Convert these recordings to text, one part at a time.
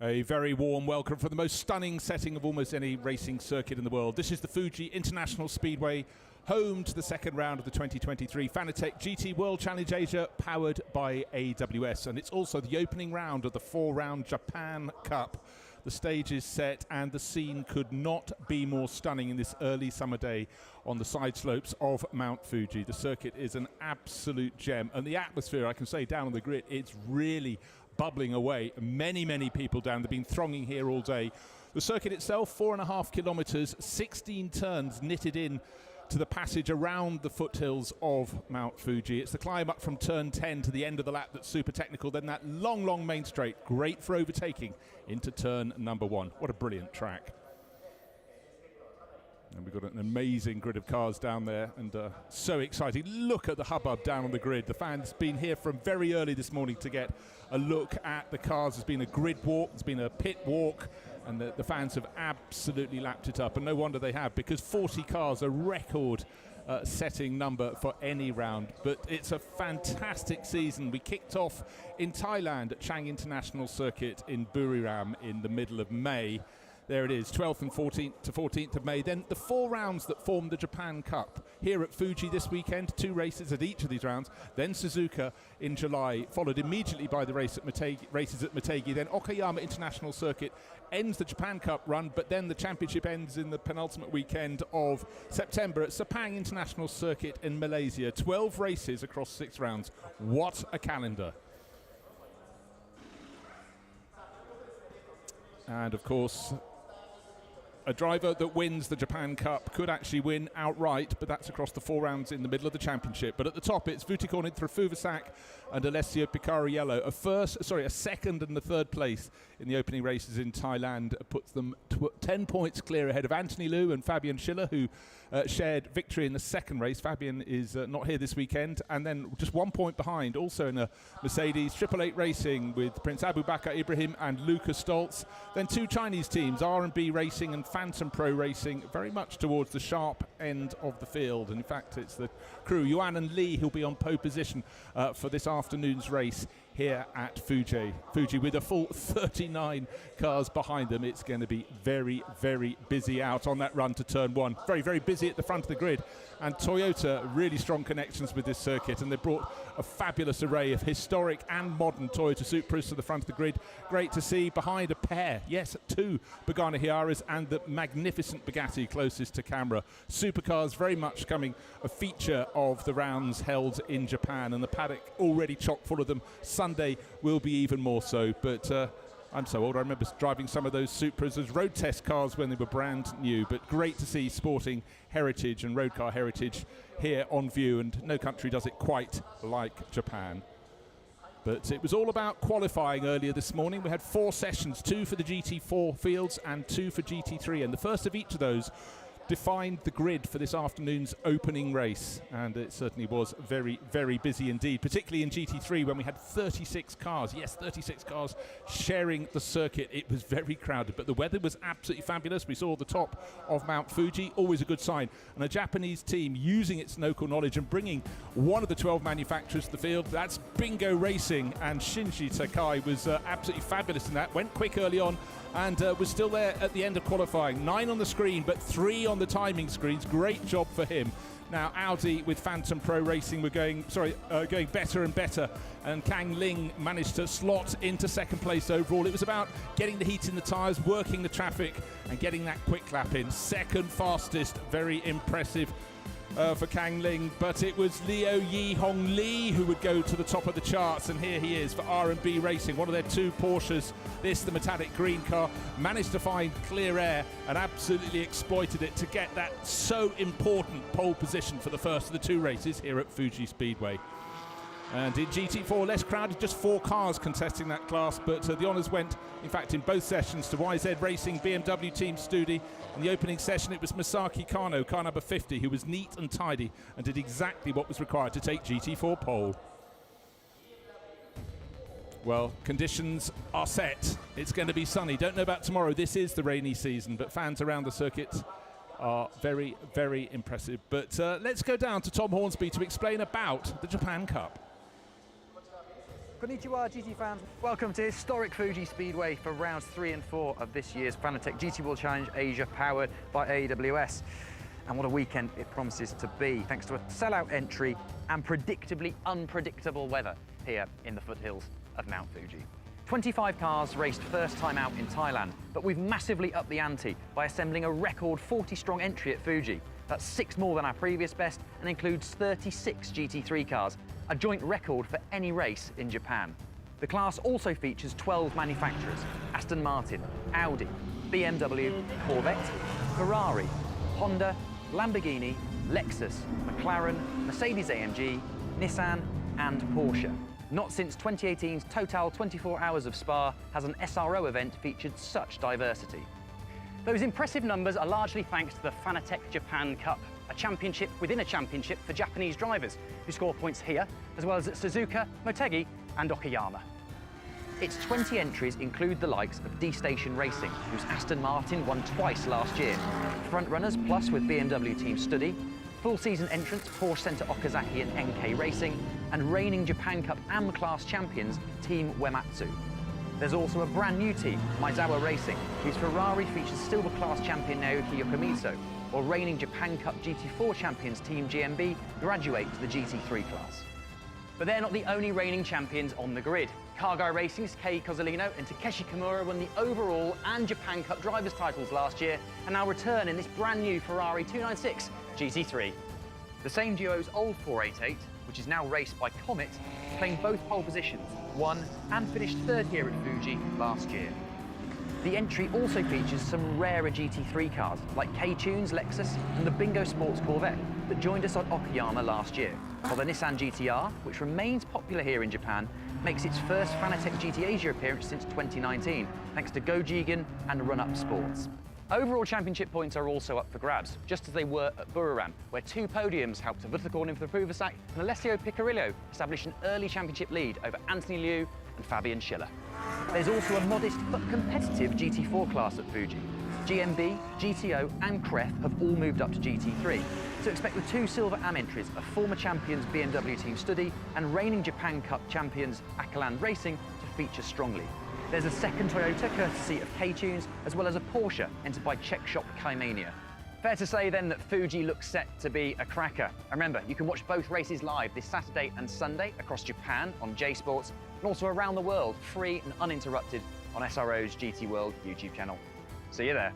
A very warm welcome from the most stunning setting of almost any racing circuit in the world. This is the Fuji International Speedway, home to the second round of the 2023 Fanatec GT World Challenge Asia, powered by AWS. And it's also the opening round of the four-round Japan Cup. The stage is set and the scene could not be more stunning in this early summer day on the side slopes of Mount Fuji. The circuit is an absolute gem, and the atmosphere, I can say, down on the grid, it's really bubbling away. Many people down. They've been thronging here all day. The circuit itself, 4.5 kilometers, 16 turns knitted in to the passage around the foothills of Mount Fuji. It's the climb up from turn 10 to the end of the lap that's super technical, then that long main straight, great for overtaking into turn number 1. What a brilliant track. And we've got an amazing grid of cars down there, and so exciting. Look at the hubbub down on the grid. The fans been here from very early this morning to get a look at the cars. There's been a grid walk, there's been a pit walk, and the fans have absolutely lapped it up. And no wonder they have, because 40 cars, a record setting number for any round. But it's a fantastic season. We kicked off in Thailand at Chang International Circuit in Buriram in the middle of May. There it is, 12th and 14th to 14th of May. Then the 4 rounds that form the Japan Cup here at Fuji this weekend, 2 races at each of these rounds. Then Suzuka in July, followed immediately by the races at Motegi. Then Okayama International Circuit ends the Japan Cup run, but then the championship ends in the penultimate weekend of September at Sepang International Circuit in Malaysia. 12 races across 6 rounds. What a calendar. And of course, a driver that wins the Japan Cup could actually win outright, but that's across the 4 rounds in the middle of the championship. But at the top, it's Vutikon Thrafuvasak and Alessio Picariello. A second and the third place in the opening races in Thailand puts them 10 points clear ahead of Anthony Liu and Fabian Schiller, who shared victory in the second race. Fabian is not here this weekend. And then just 1 point behind, also in a Mercedes, 888 Racing with Prince Abu Bakr Ibrahim and Lucas Stoltz. Then 2 Chinese teams, R&B Racing and Phantom Pro Racing, very much towards the sharp end of the field. And in fact, it's the crew, Yuan and Lee, who'll be on pole position for this afternoon's race here at Fuji with a full 39 cars behind them. It's going to be very busy out on that run to turn 1. Very busy at the front of the grid, and Toyota really strong connections with this circuit, and they brought a fabulous array of historic and modern Toyota Supras to the front of the grid. Great to see behind a pair, yes, 2 Pagani Hiaras and the magnificent Bugatti closest to camera. Supercars very much coming a feature of the rounds held in Japan, and the paddock already chock full of them. Sunday will be even more so, but I'm so old, I remember driving some of those Supras as road test cars when they were brand new. But great to see sporting heritage and road car heritage here on view, and no country does it quite like Japan. But it was all about qualifying earlier this morning. We had 4 sessions, 2 for the GT4 fields and 2 for GT3, and the first of each of those defined the grid for this afternoon's opening race, and it certainly was very busy indeed, particularly in GT3 when we had 36 cars. Yes, 36 cars sharing the circuit. It was very crowded, but the weather was absolutely fabulous. We saw the top of Mount Fuji, always a good sign, and a Japanese team using its local knowledge and bringing one of the 12 manufacturers to the field. That's Bingo Racing, and Shinji Sakai was absolutely fabulous in that. Went quick early on and was still there at the end of qualifying. 9 on the screen, but 3 on the timing screens. Great job for him. Now Audi with Phantom Pro Racing were going better and better, and Kang Ling managed to slot into second place overall. It was about getting the heat in the tyres, working the traffic, and getting that quick lap in. Second fastest, very impressive for Kang Ling, but it was Liu Yi Hong Lee who would go to the top of the charts, and here he is for R&B Racing, one of their 2 Porsches. This, the metallic green car, managed to find clear air and absolutely exploited it to get that so important pole position for the first of the 2 races here at Fuji Speedway. And in GT4, less crowded, just 4 cars contesting that class, but the honours went, in fact, in both sessions to YZ Racing, BMW Team Studi. In the opening session, it was Masaki Kano, car number 50, who was neat and tidy and did exactly what was required to take GT4 pole. Well, conditions are set. It's going to be sunny. Don't know about tomorrow. This is the rainy season, but fans around the circuit are very impressive. But let's go down to Tom Hornsby to explain about the Japan Cup. Konnichiwa GT fans, welcome to historic Fuji Speedway for rounds 3 and 4 of this year's Fanatec GT World Challenge Asia, powered by AWS. And what a weekend it promises to be, thanks to a sellout entry and predictably unpredictable weather here in the foothills of Mount Fuji. 25 cars raced first time out in Thailand, but we've massively upped the ante by assembling a record 40-strong entry at Fuji. That's 6 more than our previous best and includes 36 GT3 cars, a joint record for any race in Japan. The class also features 12 manufacturers: Aston Martin, Audi, BMW, Corvette, Ferrari, Honda, Lamborghini, Lexus, McLaren, Mercedes-AMG, Nissan and Porsche. Not since 2018's Total 24 Hours of Spa has an SRO event featured such diversity. Those impressive numbers are largely thanks to the Fanatec Japan Cup, a championship within a championship for Japanese drivers who score points here, as well as at Suzuka, Motegi and Okayama. Its 20 entries include the likes of D-Station Racing, whose Aston Martin won twice last year, front-runners plus with BMW Team Study, full-season entrants Porsche Center Okazaki and NK Racing, and reigning Japan Cup AM Class champions Team Uematsu. There's also a brand new team, Maizawa Racing, whose Ferrari features Silver Class champion Naoki Yokomitsu, while reigning Japan Cup GT4 champions Team GMB graduate to the GT3 class. But they're not the only reigning champions on the grid. Cargo Racing's Keiko Toledo and Takeshi Kimura won the overall and Japan Cup drivers' titles last year and now return in this brand new Ferrari 296 GT3. The same duo's old 488, which is now raced by Comet, claimed both pole positions, won and finished third here at Fuji last year. The entry also features some rarer GT3 cars like K-Tune's Lexus and the Bingo Sports Corvette that joined us on Okayama last year, while the Nissan GTR, which remains popular here in Japan, makes its first Fanatec GT Asia appearance since 2019, thanks to Gojigen and Run Up Sports. Overall championship points are also up for grabs, just as they were at Buriram, where 2 podiums helped Vutikornin for the Puvasak and Alessio Picarillo establish an early championship lead over Anthony Liu and Fabian Schiller. There's also a modest but competitive GT4 class at Fuji. GMB, GTO and CREF have all moved up to GT3, so expect the 2 silver AM entries of former champions BMW Team Study and reigning Japan Cup champions Akaland Racing to feature strongly. There's a second Toyota courtesy of K-Tunes, as well as a Porsche entered by Czech shop Kaimania. Fair to say then that Fuji looks set to be a cracker. And remember, you can watch both races live this Saturday and Sunday across Japan on J Sports, and also around the world, free and uninterrupted on SRO's GT World YouTube channel. See you there.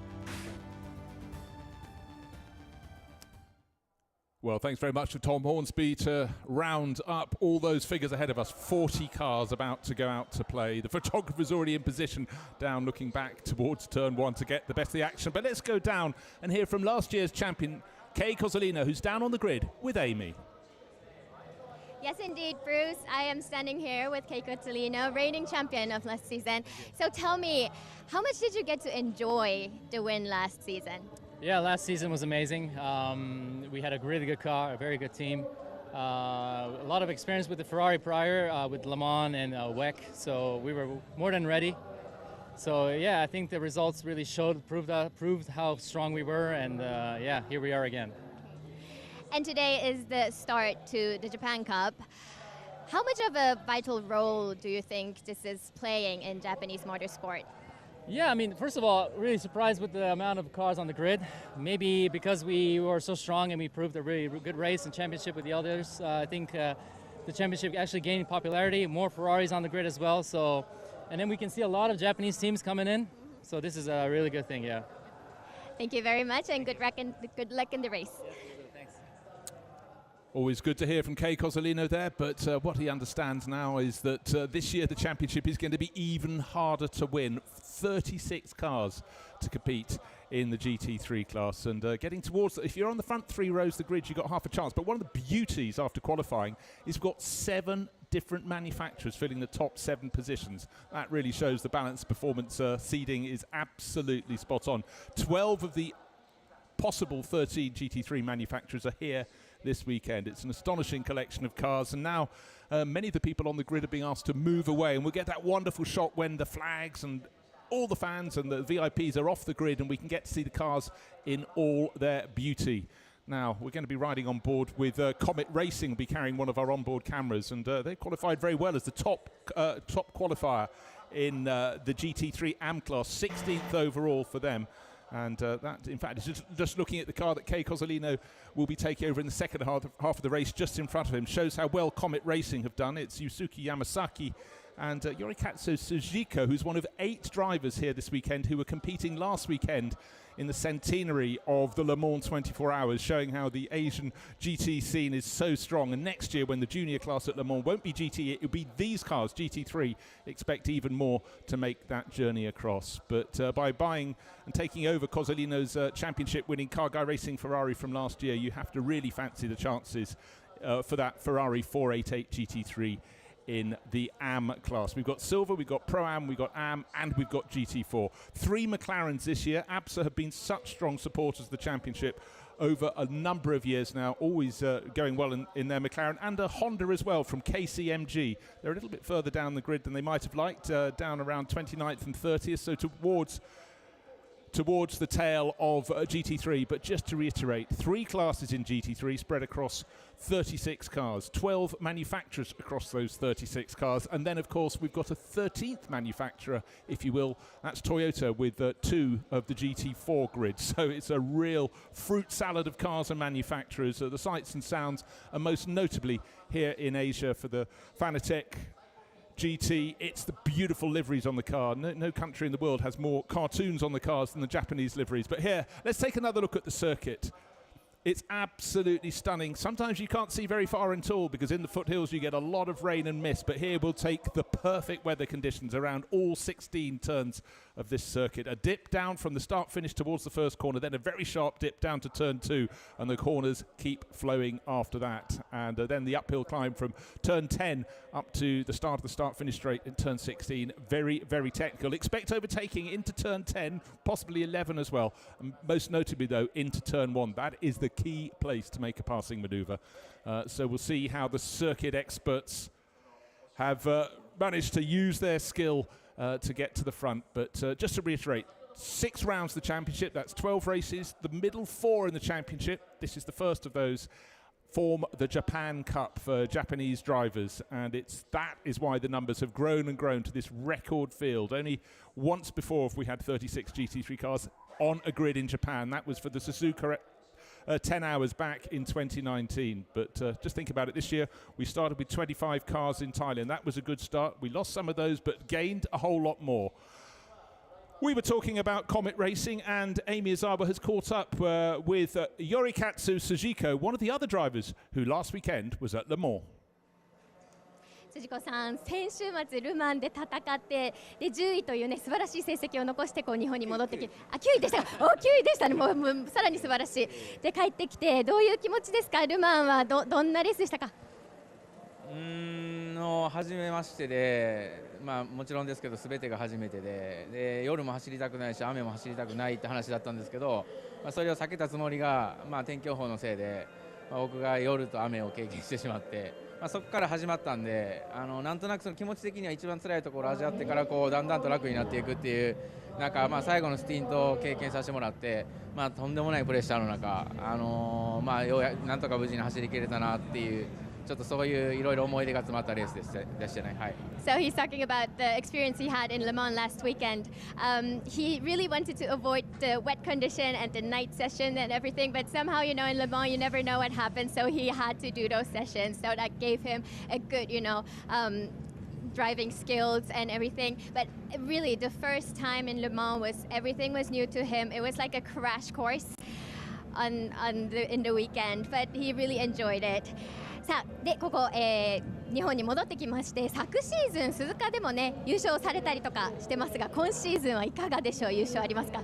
Well, thanks very much to Tom Hornsby to round up all those figures ahead of us. 40 cars about to go out to play. The photographer's already in position down looking back towards turn 1 to get the best of the action. But let's go down and hear from last year's champion, Keiko Toledo, who's down on the grid with Amy. Yes, indeed, Bruce. I am standing here with Keiko Toledo, reigning champion of last season. So tell me, how much did you get to enjoy the win last season? Yeah, last season was amazing. We had a really good car, a very good team. A lot of experience with the Ferrari prior, with Le Mans and WEC, so we were more than ready. So yeah, I think the results really proved how strong we were, and yeah, here we are again. And today is the start to the Japan Cup. How much of a vital role do you think this is playing in Japanese motorsport? Yeah, I mean, first of all, really surprised with the amount of cars on the grid. Maybe because we were so strong and we proved a really good race and championship with the others. I think the championship actually gained popularity, more Ferraris on the grid as well. So, and then we can see a lot of Japanese teams coming in. So this is a really good thing, yeah. Thank you very much, and good luck in the race. Always good to hear from Keiko Toledo there, but what he understands now is that this year the championship is going to be even harder to win. 36 cars to compete in the GT3 class, and getting towards, if you're on the front 3 rows of the grid, you've got half a chance. But one of the beauties after qualifying is we've got 7 different manufacturers filling the top 7 positions. That really shows the balanced performance seeding is absolutely spot on. 12 of the possible 13 GT3 manufacturers are here this weekend. It's an astonishing collection of cars, and now many of the people on the grid are being asked to move away, and we'll get that wonderful shot when the flags and all the fans and the VIPs are off the grid and we can get to see the cars in all their beauty. Now, we're going to be riding on board with Comet Racing, will be carrying one of our onboard cameras, and they qualified very well as the top qualifier in the GT3 AM class, 16th overall for them. And that, in fact, is just looking at the car that Keiko Toledo will be taking over in the second half of the race just in front of him, shows how well Comet Racing have done. It's Yusuke Yamasaki and Yorikatsu Sujiko, who's one of 8 drivers here this weekend who were competing last weekend in the centenary of the Le Mans 24 Hours, showing how the Asian GT scene is so strong. And next year, when the junior class at Le Mans won't be GT, it'll be these cars, GT3. Expect even more to make that journey across. But by buying and taking over Cozzolino's championship-winning Car Guy Racing Ferrari from last year, you have to really fancy the chances for that Ferrari 488 GT3 in the AM class. We've got Silver, we've got Pro-Am, we've got AM, and we've got GT4. 3 McLarens this year. ABSA have been such strong supporters of the championship over a number of years now, always going well in their McLaren, and a Honda as well from KCMG. They're a little bit further down the grid than they might have liked, down around 29th and 30th, so towards the tail of GT3. But just to reiterate, 3 classes in GT3 spread across 36 cars, 12 manufacturers across those 36 cars, and then of course we've got a 13th manufacturer, if you will. That's Toyota with 2 of the GT4 grid. So it's a real fruit salad of cars and manufacturers. The sights and sounds, and most notably here in Asia for the Fanatec GT, it's the beautiful liveries on the car. No country in the world has more cartoons on the cars than the Japanese liveries. But here, let's take another look at the circuit. It's absolutely stunning. Sometimes you can't see very far at all because in the foothills you get a lot of rain and mist, but here we'll take the perfect weather conditions around all 16 turns of this circuit. A dip down from the start finish towards the first corner, then a very sharp dip down to turn 2, and the corners keep flowing after that. And then the uphill climb from turn 10 up to the start of the start finish straight in turn 16. Very, very technical. Expect overtaking into turn 10, possibly 11 as well. And most notably though, into turn 1. That is the key place to make a passing maneuver. So we'll see how the circuit experts have managed to use their skill to get to the front. But just to reiterate, 6 rounds of the championship, that's 12 races. The middle 4 in the championship, this is the first of those, form the Japan Cup for Japanese drivers, and that is why the numbers have grown and grown to this record field. Only once before have we had 36 GT3 cars on a grid in Japan. That was for the Suzuka 10 hours back in 2019. But just think about it, this year we started with 25 cars in Thailand. That was a good start. We lost some of those but gained a whole lot more. We were talking about Comet Racing, and Amy Izawa has caught up with Yorikatsu Sujiko, one of the other drivers who last weekend was at Le Mans. 辻子さん、先週末ルマンで戦ってで10位というね素晴らしい成績を残してこう日本に戻ってきて、9位でしたか、9位でしたね、もうさらに素晴らしいで帰ってきて、どういう気持ちですか？ルマンはどんなレースでしたか？初めましてで、もちろんですけど全てが初めてで夜も走りたくないし雨も走りたくないって話だったんですけど、それを避けたつもりが、天気予報のせいで、僕が夜と雨を経験してしまって、そこから始まったんで、なんとなくその気持ち的には一番辛いところを味わってからこうだんだんと楽になっていくっていうなんか、最後のスティントを経験させてもらって、とんでもないプレッシャーの中、ようやくなんとか無事に走り切れたなっていう。ちょっとそういういろいろ思い出が詰まったレースでしたね。はい。So he's talking about the experience he had in Le Mans last weekend. He really wanted to avoid the wet condition and the night session and everything, but somehow, in Le Mans you never know what happens, so he had to do those sessions. So that gave him a good, driving skills and everything. But really, the first time in Le Mans everything was new to him. It was like a crash course in the weekend, but he really enjoyed it. さあでここ、日本に戻ってきまして、昨シーズン鈴鹿でもね優勝されたりとかしてますが、今シーズンはいかがでしょう？優勝ありますか？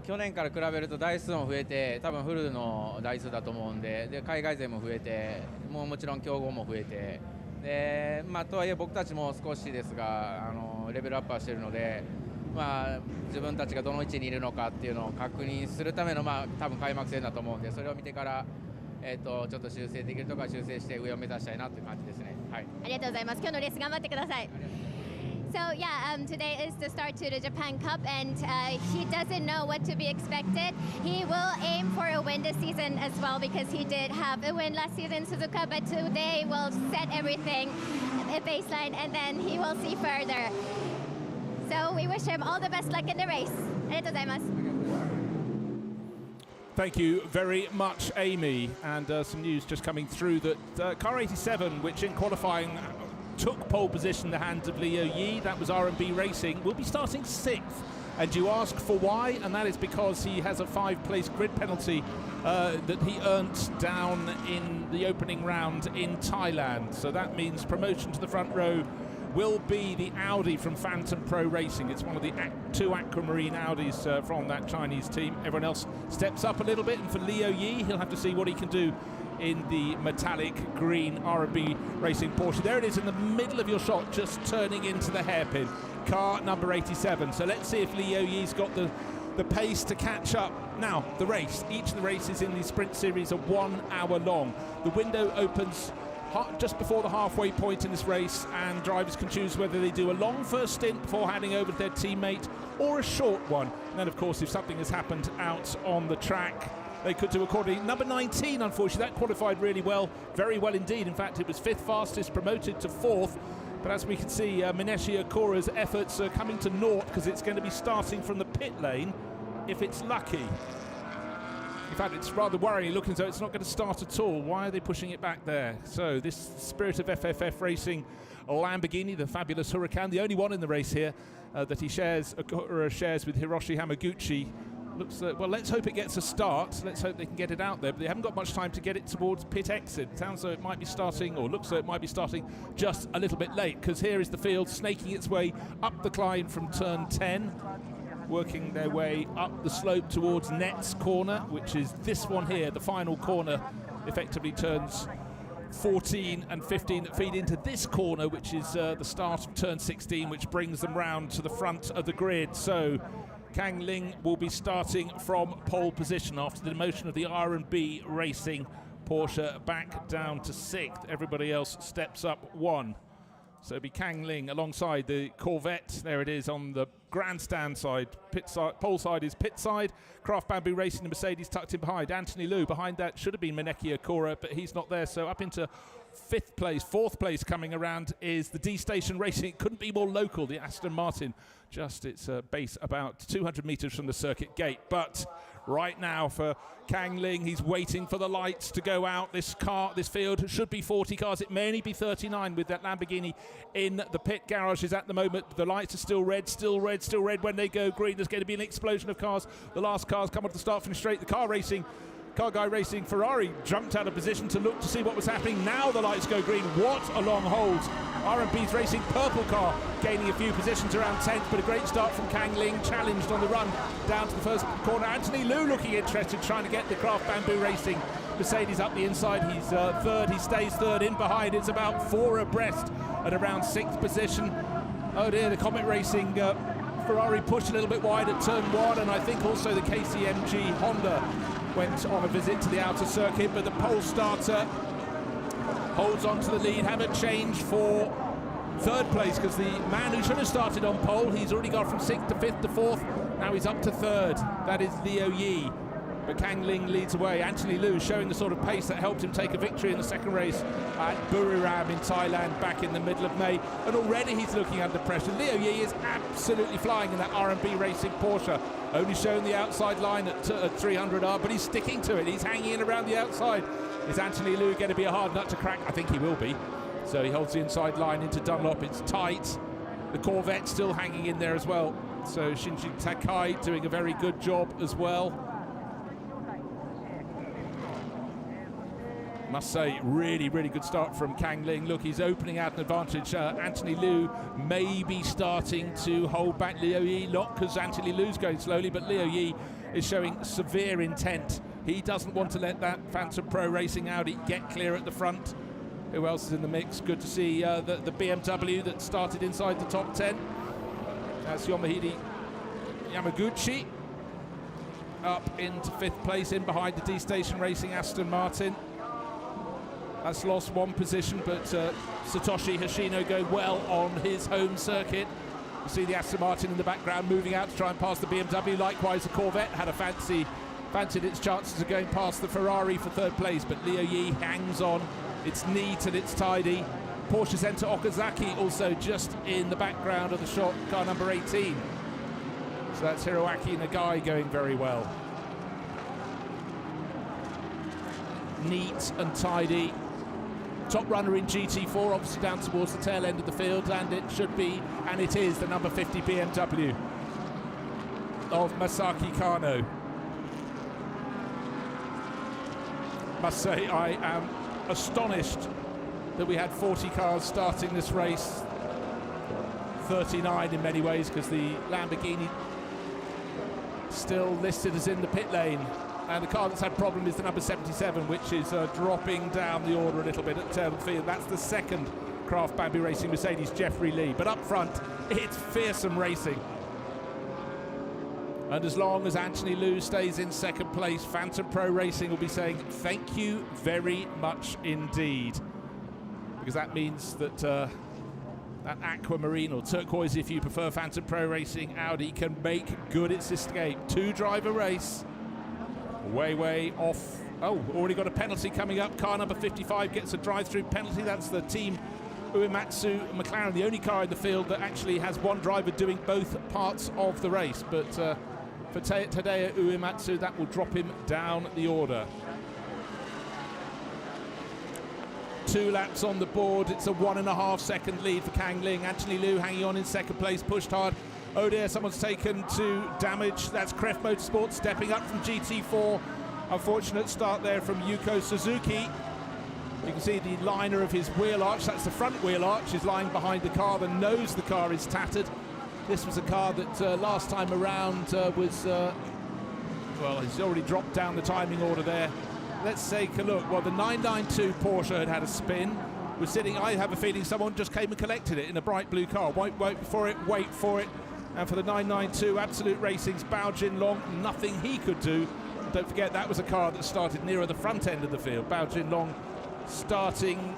去年から比べると台数も増えて、多分フルの台数だと思うんで、海外勢も増えて、もちろん強豪も増えて、でとはいえ僕たちも少しですがレベルアップはしているので、自分たちがどの位置にいるのかっていうのを確認するための多分開幕戦だと思うんで、それを見てから。ちょっと修正できるとか修正して上を目指したいなという感じですね。はい。ありがとうございます。今日のレース頑張ってください。So yeah, today is the start to the Japan Cup, and he doesn't know what to be expected. He will aim for a win this season as well, because he did have a win last season in Suzuka, but today will set everything, a baseline, and then he will see further. So we wish him all the best luck in the race. Arigatou gozaimasu. Thank you very much, Amy. And some news just coming through that car 87, which in qualifying took pole position in the hands of Liu Yi, that was R&B Racing, will be starting 6th. And you ask for why, and that is because he has a 5-place grid penalty that he earned down in the opening round in Thailand. So that means promotion to the front row will be the Audi from Phantom Pro Racing. It's one of the 2 aquamarine Audis from that Chinese team. Everyone else steps up a little bit, and for Liu Yi, he'll have to see what he can do in the metallic green R&B Racing Porsche. There it is in the middle of your shot, just turning into the hairpin. Car number 87. So let's see if Liu Yi's got the pace to catch up. Now, the race. Each of the races in the sprint series are 1 hour long. The window opens just before the halfway point in this race, and drivers can choose whether they do a long first stint before handing over to their teammate, or a short one. And then, of course, if something has happened out on the track, they could do accordingly. Number 19, unfortunately, that qualified really well, very well indeed. In fact, it was 5th fastest, promoted to 4th. But as we can see, Mineshi Okura's efforts are coming to naught, because it's going to be starting from the pit lane if it's lucky. In fact, it's rather worrying, looking as though it's not going to start at all. Why are they pushing it back there? So this Spirit of FFF Racing Lamborghini, the fabulous Huracan, the only one in the race here that Okura shares with Hiroshi Hamaguchi. Looks well, let's hope it gets a start. Let's hope they can get it out there, but they haven't got much time to get it towards pit exit. Sounds though it might be starting, or looks though it might be starting just a little bit late, because here is the field snaking its way up the climb from turn 10, working their way up the slope towards Nets corner, which is this one here. The final corner effectively turns 14 and 15 that feed into this corner, which is the start of turn 16, which brings them round to the front of the grid. So Kang Ling will be starting from pole position after the demotion of the R&B Racing Porsche back down to 6th. Everybody else steps up 1. So it'll be Kang Ling alongside the Corvette. There it is on the grandstand side. Pit side, pole side is pit side. Craft Bamboo Racing, the Mercedes tucked in behind. Anthony Liu behind that should have been Mineki Okura, but he's not there. So up into 5th place. 4th place coming around is the D-Station Racing. It couldn't be more local, the Aston Martin. Just its base about 200 metres from the circuit gate. But right now for Kang Ling, he's waiting for the lights to go out. This field should be 40 cars. It may only be 39 with that Lamborghini in the pit garages at the moment. The lights are still red, still red, still red. When they go green, there's going to be an explosion of cars. The last cars come off the start finish straight. The car guy racing Ferrari jumped out of position to look to see what was happening. Now the lights go green. What a long hold. R&B's racing purple car gaining a few positions around 10th, but a great start from Kang Ling, challenged on the run down to the first corner. Anthony Liu looking interested, trying to get the Craft Bamboo Racing Mercedes up the inside. He's 3rd, he stays 3rd. In behind, it's about 4 abreast at around 6th position. Oh dear, the Comet Racing Ferrari pushed a little bit wide at turn 1, and I think also the KCMG Honda went on a visit to the outer circuit, but the pole starter holds on to the lead. Haven't changed for 3rd place, because the man who should have started on pole, he's already gone from 6th to 5th to 4th. Now he's up to 3rd. That is Liu Yi. But Kang Ling leads away. Anthony Liu showing the sort of pace that helped him take a victory in the second race at Buriram in Thailand back in the middle of May. And already he's looking under pressure. Liu Yi is absolutely flying in that R&B Racing Porsche. Only showing the outside line at 300R, but he's sticking to it. He's hanging in around the outside. Is Anthony Liu going to be a hard nut to crack? I think he will be. So he holds the inside line into Dunlop. It's tight. The Corvette still hanging in there as well. So Shinji Takai doing a very good job as well. Must say, really, really good start from Kang Ling. Look, he's opening out an advantage. Anthony Liu may be starting to hold back Liu Yi, not because Anthony Liu's going slowly, but Liu Yi is showing severe intent. He doesn't want to let that Phantom Pro Racing Audi get clear at the front. Who else is in the mix? Good to see the BMW that started inside the top 10. That's Yoshihide Yamaguchi up into 5th place, in behind the D-Station Racing Aston Martin. That's lost 1 position, but Satoshi Hoshino going well on his home circuit. You see the Aston Martin in the background moving out to try and pass the BMW. Likewise, the Corvette had a fancied its chances of going past the Ferrari for third place, but Liu Yi hangs on. It's neat and it's tidy. Porsche Center Okazaki also just in the background of the shot, car number 18. So that's Hiroaki Nagai going very well. Neat and tidy. Top runner in GT4, obviously down towards the tail end of the field, and it should be, and it is, the number 50 BMW of Masaki Kano. Must say, I am astonished that we had 40 cars starting this race, 39 in many ways, because the Lamborghini still listed as in the pit lane. And the car that's had problem is the number 77, which is dropping down the order a little bit at the tail of the field. That's the second Kraft Bambi Racing Mercedes, Jeffrey Lee. But up front, it's fearsome racing. And as long as Anthony Liu stays in second place, Phantom Pro Racing will be saying thank you very much indeed. Because that means that that aquamarine, or turquoise if you prefer, Phantom Pro Racing Audi can make good its escape. Two-driver race. Way off. Oh, already got a penalty coming up. Car number 55 gets a drive-through penalty. That's the team Uematsu McLaren, the only car in the field that actually has one driver doing both parts of the race. But for Tadeo Uematsu, that will drop him down the order. 2 laps on the board. It's a 1.5 second lead for Kang Ling. Anthony Liu hanging on in second place, pushed hard. Oh dear, someone's taken to damage. That's Kref Motorsports stepping up from GT4. Unfortunate start there from Yuko Suzuki. You can see the liner of his wheel arch. That's the front wheel arch is lying behind the car. The nose of the car is tattered. This was a car that last time around was, well, he's already dropped down the timing order there. Let's take a look. Well, the 992 Porsche had a spin. Was sitting, I have a feeling someone just came and collected it in a bright blue car. Wait for it. And for the 992 Absolute Racing's Bao Jinlong, nothing he could do. Don't forget, that was a car that started nearer the front end of the field. Bao Jinlong starting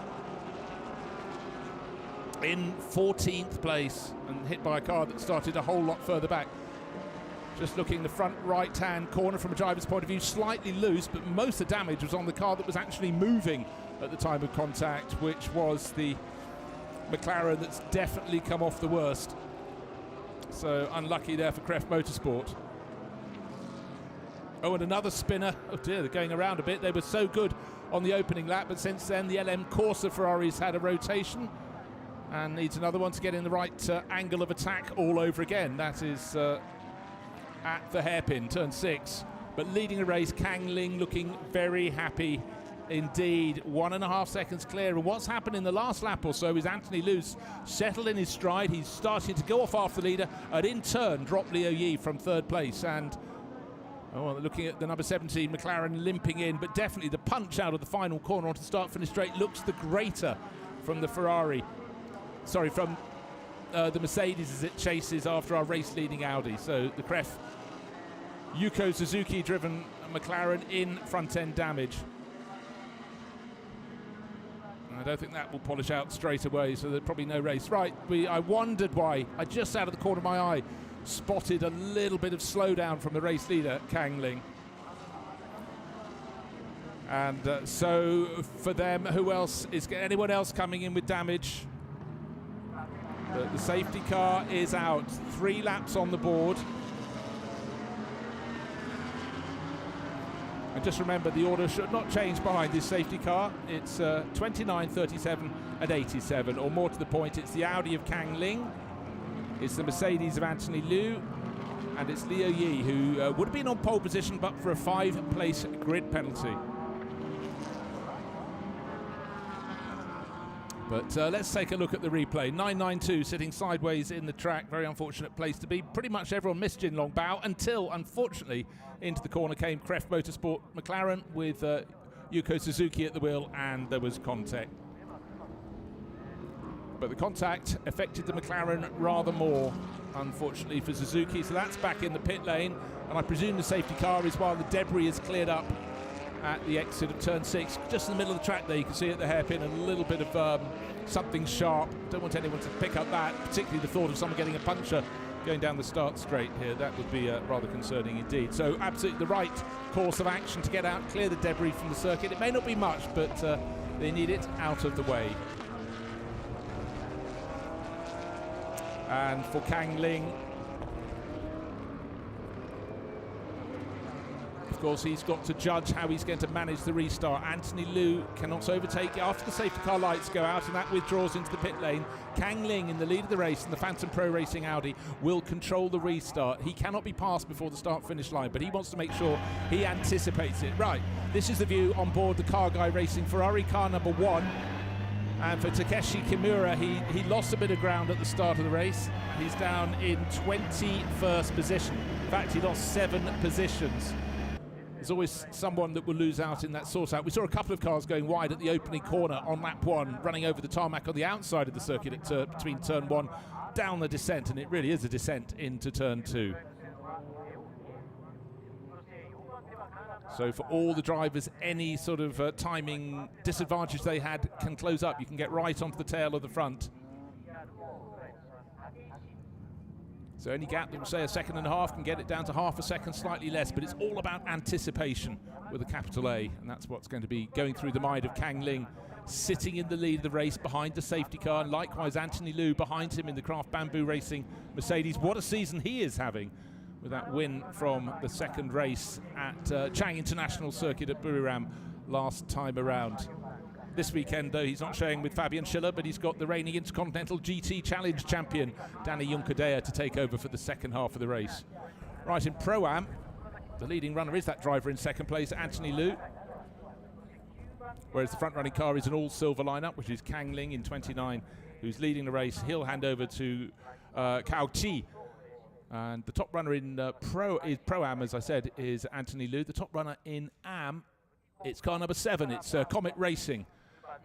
in 14th place and hit by a car that started a whole lot further back. Just looking the front right-hand corner from a driver's point of view, slightly loose, but most of the damage was on the car that was actually moving at the time of contact, which was the McLaren that's definitely come off the worst. So unlucky there for Kref Motorsport. Oh, and another spinner. Oh dear, they're going around a bit. They were so good on the opening lap, but since then the LM Corsa Ferrari's had a rotation and needs another one to get in the right angle of attack all over again. That is at the hairpin, turn 6. But leading the race, Kang Ling looking very happy indeed. 1.5 seconds clear. And what's happened in the last lap or so is Anthony Liu's settled in his stride. He's starting to go off after the leader and in turn drop Liu Yi from third place. And looking at the number 17 McLaren limping in, but definitely the punch out of the final corner onto the start-finish straight looks the greater from the Ferrari. Sorry, from the Mercedes as it chases after our race-leading Audi. So the Kref Yuko Suzuki driven McLaren in front-end damage. I don't think that will polish out straight away, so there's probably no race. Right, I wondered why. I just out of the corner of my eye spotted a little bit of slowdown from the race leader, Kang Ling. And so for them, who else is anyone else coming in with damage? The safety car is out. 3 laps on the board. And just remember, the order should not change behind this safety car. It's 29, 37 and 87. Or more to the point, it's the Audi of Kang Ling. It's the Mercedes of Anthony Liu. And it's Liu Yi, who would have been on pole position but for a 5-place grid penalty. But let's take a look at the replay. 992 sitting sideways in the track. Very unfortunate place to be. Pretty much everyone missed Jinlong Bao until, unfortunately, into the corner came Kref Motorsport McLaren with Yuko Suzuki at the wheel, and there was contact. But the contact affected the McLaren rather more, unfortunately, for Suzuki. So that's back in the pit lane. And I presume the safety car is while the debris is cleared up at the exit of turn 6, just in the middle of the track there. You can see at the hairpin a little bit of something sharp. Don't want anyone to pick up that, particularly the thought of someone getting a puncture going down the start straight here. That would be rather concerning indeed. So absolutely the right course of action to get out, clear the debris from the circuit. It may not be much, but they need it out of the way. And for Kang Ling, of course, he's got to judge how he's going to manage the restart. Anthony Liu cannot overtake after the safety car lights go out, and that withdraws into the pit lane. Kang Ling in the lead of the race, and the Phantom Pro Racing Audi will control the restart. He cannot be passed before the start-finish line, but he wants to make sure he anticipates it. Right, this is the view on board the Car Guy Racing Ferrari car number 1. And for Takeshi Kimura, he lost a bit of ground at the start of the race. He's down in 21st position. In fact, he lost 7 positions. There's always someone that will lose out in that sort out. We saw a couple of cars going wide at the opening corner on lap 1, running over the tarmac on the outside of the circuit at between turn 1, down the descent, and it really is a descent into turn 2. So for all the drivers, any sort of timing disadvantage they had can close up. You can get right onto the tail of the front. So any gap that will say 1.5 seconds can get it down to half a second, slightly less, but it's all about anticipation with a capital A, and that's what's going to be going through the mind of Kang Ling, sitting in the lead of the race behind the safety car, and likewise Anthony Liu behind him in the Craft Bamboo Racing Mercedes. What a season he is having with that win from the second race at Chang International Circuit at Buriram last time around. This weekend, though, he's not showing with Fabian Schiller, but he's got the reigning Intercontinental GT Challenge champion, Danny Juncadea, to take over for the second half of the race. Right, in Pro-Am, the leading runner is that driver in second place, Anthony Liu. Whereas the front-running car is an all-silver lineup, which is Kang Ling in 29, who's leading the race. He'll hand over to Cao Qi. And the top runner in Pro-Am, as I said, is Anthony Liu. The top runner in Am, it's car number 7. It's Comet Racing.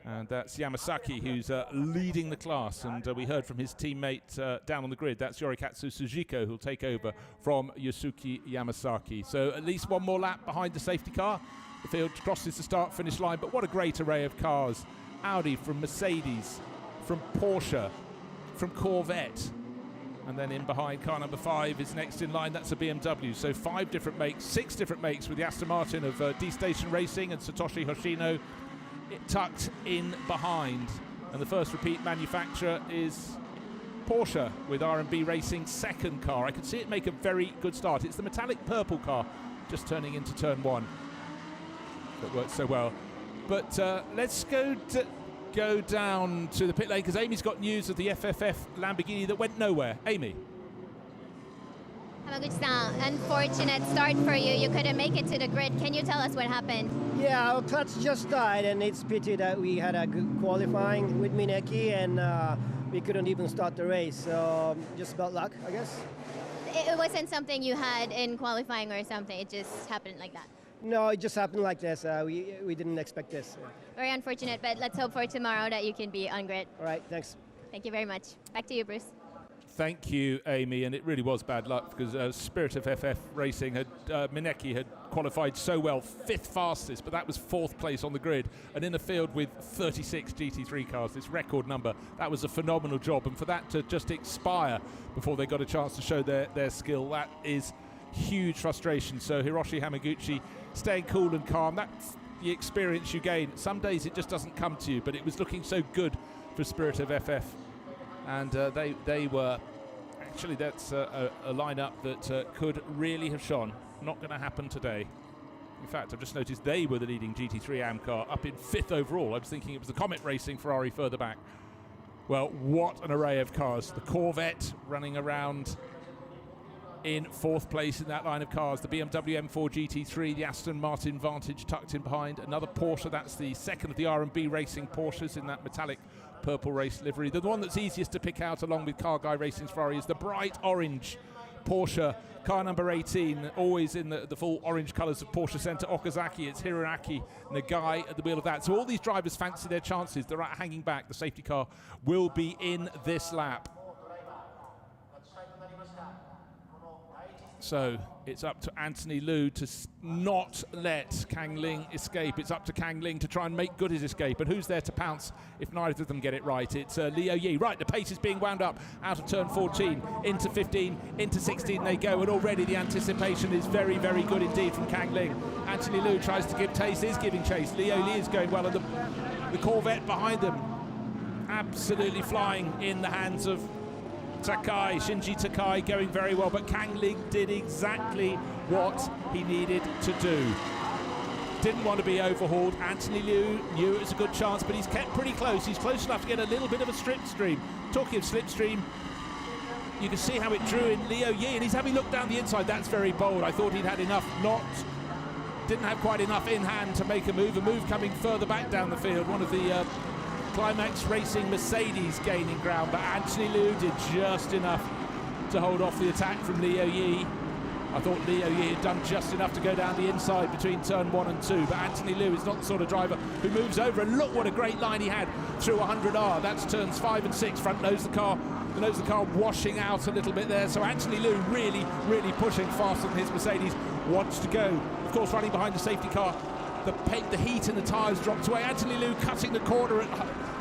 And that's Yamasaki who's leading the class, and we heard from his teammate down on the grid. That's Yorikatsu Sujiko who'll take over from Yosuke Yamasaki. So at least one more lap behind the safety car. The field crosses the start-finish line, but what a great array of cars. Audi, from Mercedes, from Porsche, from Corvette, and then in behind car number 5 is next in line. That's a BMW. So 5 different makes, 6 different makes with the Aston Martin of D-Station Racing and Satoshi Hoshino tucked in behind. And the first repeat manufacturer is Porsche with R&B Racing's second car. I could see it make a very good start. It's the metallic purple car just turning into turn 1 that works so well. But let's go down to the pit lane, because Amy's got news of the FFF Lamborghini that went nowhere. Amy. Hamaguchi-san, unfortunate start for you. You couldn't make it to the grid. Can you tell us what happened? Yeah, our clutch just died, and it's pity that we had a good qualifying with Mineki, and we couldn't even start the race. So just about luck, I guess. It wasn't something you had in qualifying or something. It just happened like that. No, it just happened like this. We didn't expect this. Very unfortunate, but let's hope for tomorrow that you can be on grid. All right, thanks. Thank you very much. Back to you, Bruce. Thank you, Amy, and it really was bad luck, because Spirit of FF Racing had Mineki had qualified so well, 5th fastest, but that was 4th place on the grid, and in a field with 36 GT3 cars, this record number. That was a phenomenal job, and for that to just expire before they got a chance to show their skill, that is huge frustration. So Hiroshi Hamaguchi staying cool and calm, that's the experience you gain. Some days it just doesn't come to you, but it was looking so good for Spirit of FF. And they were actually, that's a lineup that could really have shone. Not going to happen today. In fact, I've just noticed they were the leading GT3 AM car, up in 5th overall. I was thinking it was the Comet Racing Ferrari further back. Well, what an array of cars. The Corvette running around in 4th place in that line of cars. The BMW M4 GT3, the Aston Martin Vantage tucked in behind. Another Porsche, that's the second of the R&B Racing Porsches in that metallic purple race livery. The one that's easiest to pick out along with Car Guy Racing's Ferrari is the bright orange Porsche, car number 18, always in the full orange colours of Porsche Center Okazaki. It's Hiroaki Nagai at the wheel of that. So all these drivers fancy their chances. They're hanging back. The safety car will be in this lap. So it's up to Anthony Liu to not let Kang Ling escape. It's up to Kang Ling to try and make good his escape. And who's there to pounce if neither of them get it right? It's Liu Yi. Right, the pace is being wound up out of turn 14, into 15, into 16 they go. And already the anticipation is very, very good indeed from Kang Ling. Anthony Liu tries to give chase, is giving chase. Liu Yi is going well, and the Corvette behind them absolutely flying in the hands of Takai, Shinji Takai going very well, but Kang Ling did exactly what he needed to do. Didn't want to be overhauled. Anthony Liu knew it was a good chance, but he's kept pretty close. He's close enough to get a little bit of a slipstream. Talking of slipstream, you can see how it drew in Liu Yi, and he's having a look down the inside. That's very bold. I thought he'd had enough, didn't have quite enough in hand to make a move coming further back down the field. One of the Climax Racing Mercedes gaining ground, but Anthony Liu did just enough to hold off the attack from Liu Yi. I thought Liu Yi had done just enough to go down the inside between turn 1 and 2, but Anthony Liu is not the sort of driver who moves over, and look what a great line he had through 100R. That's turns 5 and 6, front nose the car washing out a little bit there, so Anthony Liu really, really pushing faster than his Mercedes wants to go. Of course, running behind the safety car, the heat in the tyres dropped away. Anthony Liu cutting the corner at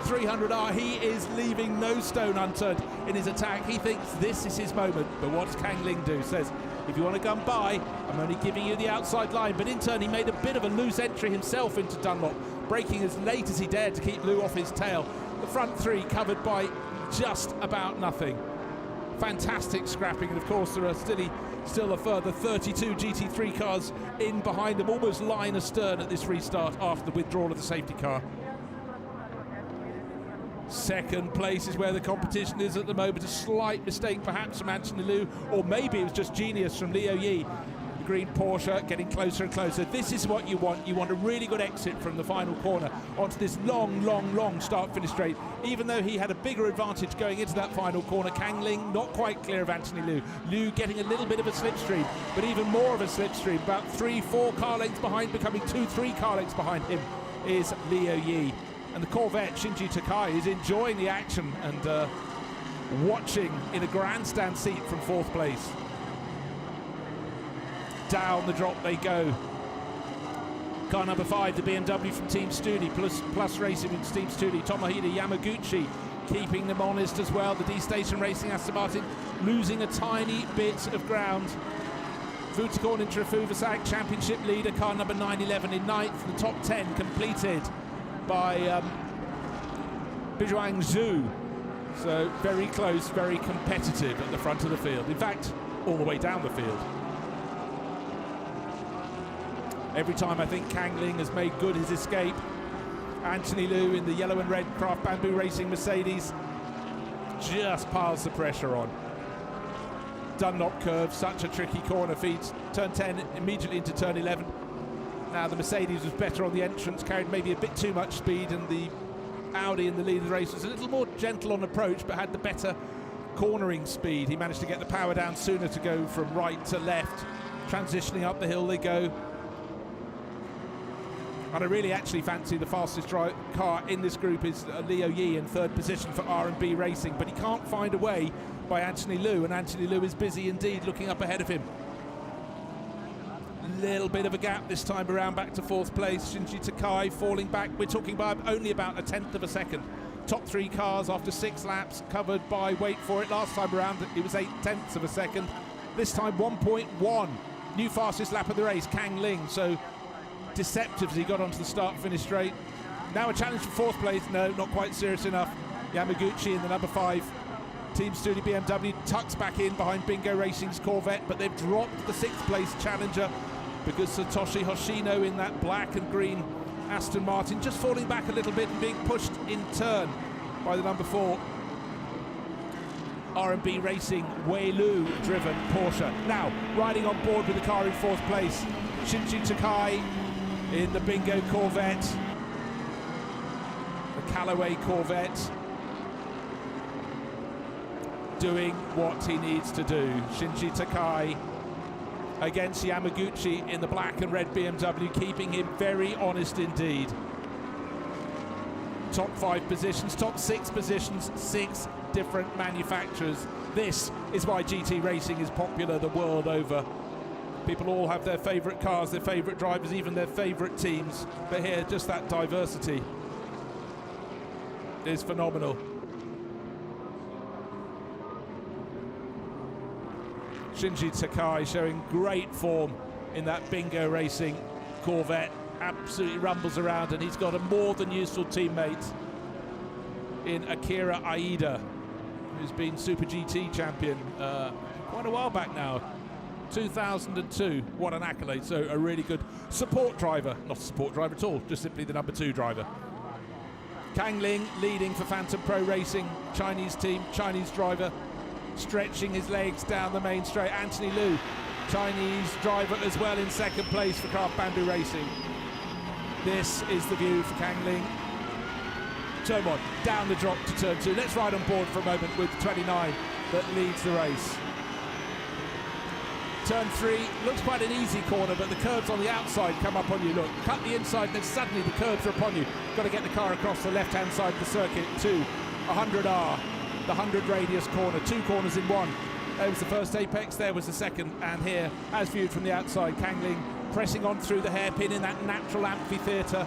300R. He is leaving no stone unturned in his attack. He thinks this is his moment. But what does Kang Ling do? Says, if you want to come by, I'm only giving you the outside line. But in turn, he made a bit of a loose entry himself into Dunlop, braking as late as he dared to keep Liu off his tail. The front three covered by just about nothing. Fantastic scrapping, and of course there are still a further 32 GT3 cars in behind them, almost line astern at this restart after the withdrawal of the safety car. Second place is where the competition is at the moment. A slight mistake perhaps from Anthony Liu, or maybe it was just genius from Liu Yi. The green Porsche getting closer and closer. This is what you want. You want a really good exit from the final corner onto this long start-finish straight. Even though he had a bigger advantage going into that final corner, Kang Ling not quite clear of Anthony Liu. Liu getting a little bit of a slipstream, but even more of a slipstream. About 3-4 car lengths behind, becoming 2-3 car lengths behind him is Liu Yi. And the Corvette, Shinji Takai, is enjoying the action and watching in a grandstand seat from 4th place. Down the drop they go. Car number 5, the BMW from Team Studi, plus Racing from Team Studi. Tomohide Yamaguchi keeping them honest as well. The D-Station Racing Aston Martin losing a tiny bit of ground. Vutikon Intrafuvasak, championship leader, car number 911 in 9th. The top 10 completed by Bizhuang Zhu. So very close, very competitive at the front of the field. In fact, all the way down the field. Every time I think Kang Ling has made good his escape, Anthony Liu in the yellow and red Craft Bamboo Racing Mercedes just piles the pressure on. Dunlop curve, such a tricky corner, feeds turn 10 immediately into turn 11. Now the Mercedes was better on the entrance, carried maybe a bit too much speed, and the Audi in the lead of the race was a little more gentle on approach, but had the better cornering speed. He managed to get the power down sooner to go from right to left. Transitioning up the hill they go. And I really actually fancy the fastest car in this group is Liu Yi in 3rd position for R&B Racing, but he can't find a way by Anthony Liu, and Anthony Liu is busy indeed looking up ahead of him. Little bit of a gap this time around, back to 4th place. Shinji Takai falling back. We're talking about only about a 1/10 of a second. Top 3 cars after 6 laps covered by, wait for it, last time around it was 8/10 of a second. This time 1.1. New fastest lap of the race, Kang Ling. So deceptive as he got onto the start-finish straight. Now a challenge for 4th place. No, not quite serious enough. Yamaguchi in the number 5 Team Studi BMW tucks back in behind Bingo Racing's Corvette, but they've dropped the 6th place challenger because Satoshi Hoshino in that black and green Aston Martin just falling back a little bit and being pushed in turn by the number 4 R&B Racing Wei-Lu driven Porsche. Now riding on board with the car in 4th place, Shinji Takai in the Bingo Corvette, the Callaway Corvette, doing what he needs to do. Shinji Takai against Yamaguchi in the black and red BMW, keeping him very honest indeed. top 5 positions, top 6 positions, 6 different manufacturers. This is why GT racing is popular the world over. People all have their favourite cars, their favourite drivers, even their favourite teams. But here, just that diversity is phenomenal. Shinji Sakai showing great form in that Bingo Racing Corvette. Absolutely rumbles around, and he's got a more than useful teammate in Akira Aida, who's been Super GT champion quite a while back now. 2002, what an accolade. So a really good support driver, not a support driver at all, just simply the number 2 driver. Kang Ling leading for Phantom Pro Racing, Chinese team, Chinese driver, stretching his legs down the main straight. Anthony Liu, Chinese driver as well, in second place for Craft Bamboo Racing. This is the view for Kang Ling. Turn 1, down the drop to turn 2. Let's ride on board for a moment with 29 that leads the race. Turn 3 looks quite an easy corner, but the curves on the outside come up on you. Look, cut the inside, then suddenly the curves are upon you. Got to get the car across the left-hand side of the circuit to 100R, the 100 radius corner. 2 corners in one. There was the first apex, there was the second, and here, as viewed from the outside, Kang Ling pressing on through the hairpin in that natural amphitheatre,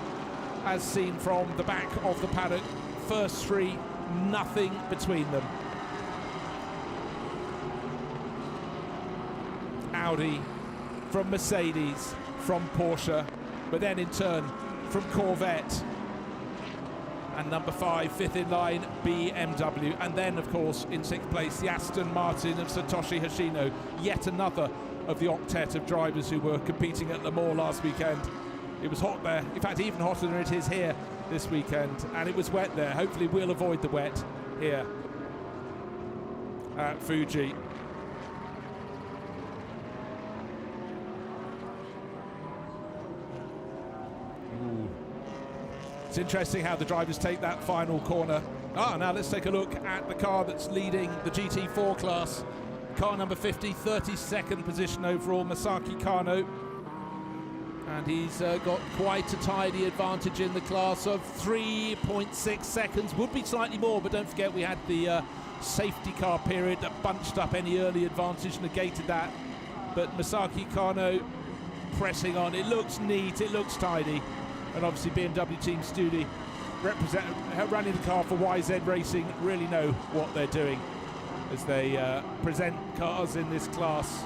as seen from the back of the paddock. First 3, nothing between them. Audi, from Mercedes, from Porsche, but then in turn from Corvette, and number 5, 5th in line, BMW, and then of course in 6th place the Aston Martin of Satoshi Hoshino, yet another of the octet of drivers who were competing at Le Mans last weekend. It was hot there, in fact even hotter than it is here this weekend, and it was wet there. Hopefully we'll avoid the wet here at Fuji. It's interesting how the drivers take that final corner. Now let's take a look at the car that's leading the GT4 class. Car number 50, 32nd position overall, Masaki Kano. And he's got quite a tidy advantage in the class of 3.6 seconds. Would be slightly more, but don't forget we had the safety car period that bunched up any early advantage, negated that. But Masaki Kano pressing on. It looks neat, it looks tidy. And obviously BMW Team Studi running the car for YZ Racing really know what they're doing as they present cars in this class,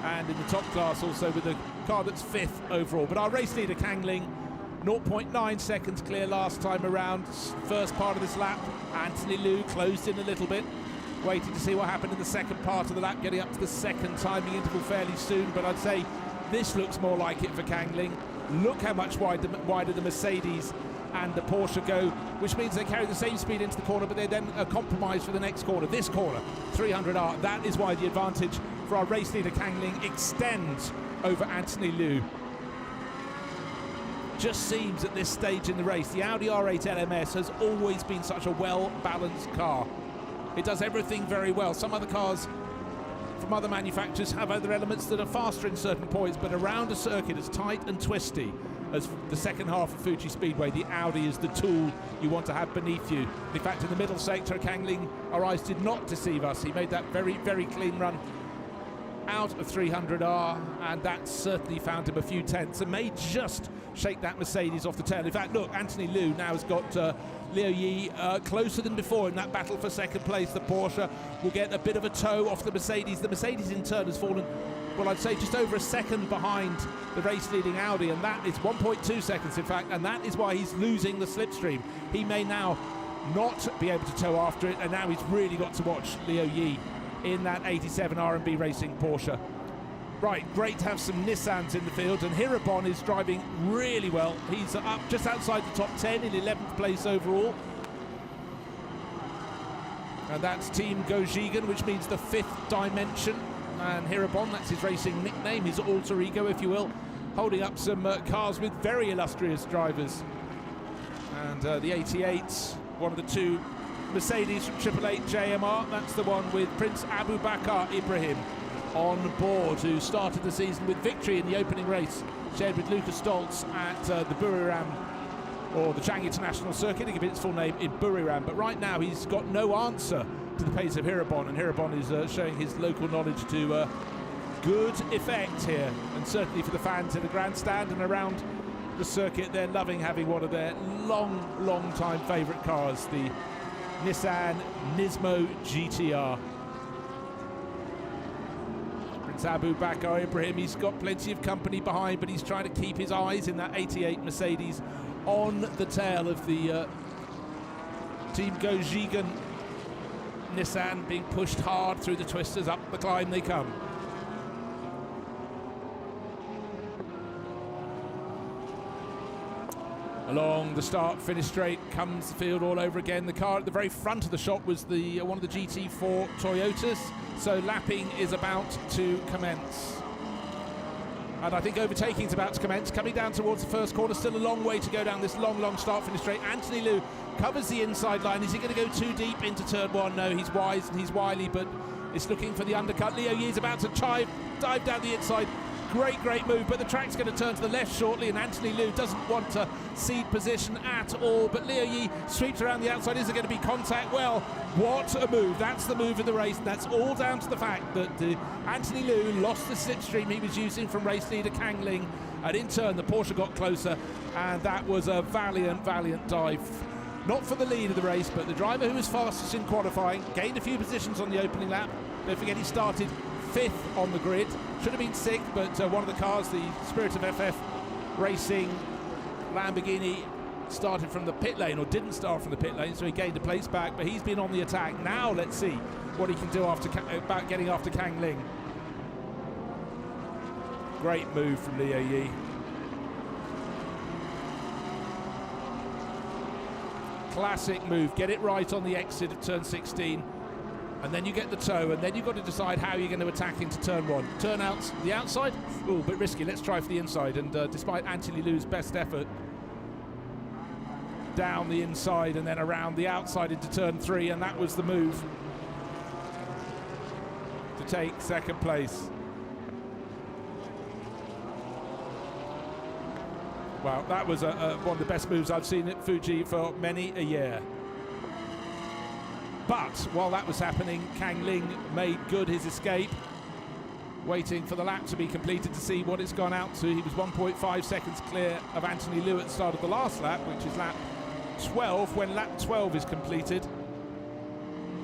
and in the top class also with a car that's 5th overall. But our race leader Kang Ling, 0.9 seconds clear last time around. First part of this lap, Anthony Liu closed in a little bit, waiting to see what happened in the second part of the lap, getting up to the second timing interval fairly soon. But I'd say this looks more like it for Kang Ling. Look how much wider the Mercedes and the Porsche go, which means they carry the same speed into the corner, but they then compromise for the next corner. This corner, 300R, that is why the advantage for our race leader Kang Ling extends over Anthony Liu. Just seems at this stage in the race, the Audi R8 LMS has always been such a well-balanced car. It does everything very well. Some other cars from other manufacturers have other elements that are faster in certain points, but around a circuit as tight and twisty as the second half of Fuji Speedway, the Audi is the tool you want to have beneath you. In fact, in the middle sector, Kang Ling, our eyes did not deceive us. He made that very, very clean run out of 300R, and that certainly found him a few tenths and may just shake that Mercedes off the tail. In fact, look, Anthony Liu now has got Liu Yi closer than before in that battle for second place. The Porsche will get a bit of a toe off the Mercedes. The Mercedes in turn has fallen, well, I'd say just over a second behind the race-leading Audi, and that is 1.2 seconds, in fact, and that is why he's losing the slipstream. He may now not be able to tow after it, and now he's really got to watch Liu Yi in that 87 R&B Racing Porsche. Right, great to have some Nissans in the field, and Hirabon is driving really well. He's up just outside the top 10 in 11th place overall. And that's Team Gojigan, which means the 5th dimension. And Hirabon, that's his racing nickname, his alter ego, if you will, holding up some cars with very illustrious drivers. And the 88, one of the 2 Mercedes from 888 JMR, that's the one with Prince Abu Bakr Ibrahim on board, who started the season with victory in the opening race, shared with Lucas Stoltz at the Buriram or the Chang International Circuit, to give it its full name, in Buriram. But right now he's got no answer to the pace of Hirabon, and Hirabon is showing his local knowledge to good effect here, and certainly for the fans in the grandstand and around the circuit. They're loving having one of their long time favourite cars, the Nissan Nismo GTR. Prince Abu Bakr Ibrahim, he's got plenty of company behind, but he's trying to keep his eyes in that 88 Mercedes on the tail of the Team Gojigan Nissan, being pushed hard through the twisters. Up the climb they come. Along the start-finish straight comes the field all over again. The car at the very front of the shot was the one of the GT4 Toyotas, so lapping is about to commence. And I think overtaking is about to commence. Coming down towards the first corner, still a long way to go down this long start-finish straight. Anthony Liu covers the inside line. Is he going to go too deep into turn one? No, he's wise and he's wily, but it's looking for the undercut. Liu Yi is about to dive down the inside. Great move, but the track's going to turn to the left shortly, and Anthony Liu doesn't want to cede position at all. But Liu Yi sweeps around the outside. Is there going to be contact? Well, what a move. That's the move of the race, and that's all down to the fact that Anthony Liu lost the slipstream he was using from race leader Kang Ling, and in turn the Porsche got closer, and that was a valiant dive. Not for the lead of the race, but the driver who was fastest in qualifying gained a few positions on the opening lap. Don't forget he started 5th on the grid, should have been 6th, but one of the cars, the Spirit of FF Racing Lamborghini, started from the pit lane, or didn't start from the pit lane, so he gained a place back, but he's been on the attack. Now let's see what he can do about getting after Kang Ling. Great move from Liu Yi. Classic move, get it right on the exit of turn 16. And then you get the toe, and then you've got to decide how you're going to attack into turn one. Turn out the outside, a bit risky. Let's try for the inside. And despite Anthony Liu's best effort, down the inside and then around the outside into turn 3, and that was the move to take second place. Wow, that was one of the best moves I've seen at Fuji for many a year. But while that was happening, Kang Ling made good his escape, waiting for the lap to be completed to see what it's gone out to. He was 1.5 seconds clear of Anthony Liu at the start of the last lap, which is lap 12. When lap 12 is completed,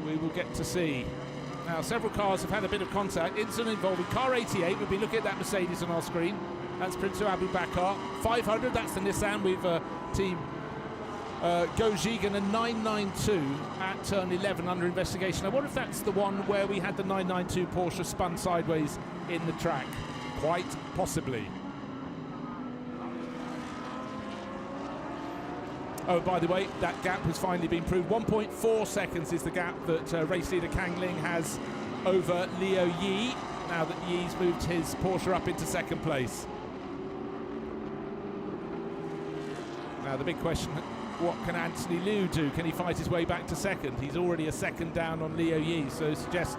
we will get to see. Now, several cars have had a bit of contact. Incident involving car 88. We've been looking at that Mercedes on our screen. That's Prince Abu Bakr. 500, that's the Nissan. We've team Gojigan, and 992 at turn 11 under investigation. I wonder if that's the one where we had the 992 Porsche spun sideways in the track. Quite possibly. Oh, by the way, that gap has finally been proved. 1.4 seconds is the gap that race leader Kang Ling has over Liu Yi, now that Yi's moved his Porsche up into second place. Now the big question, what can Anthony Liu do? Can he fight his way back to second? He's already a second down on Liu Yi, so suggests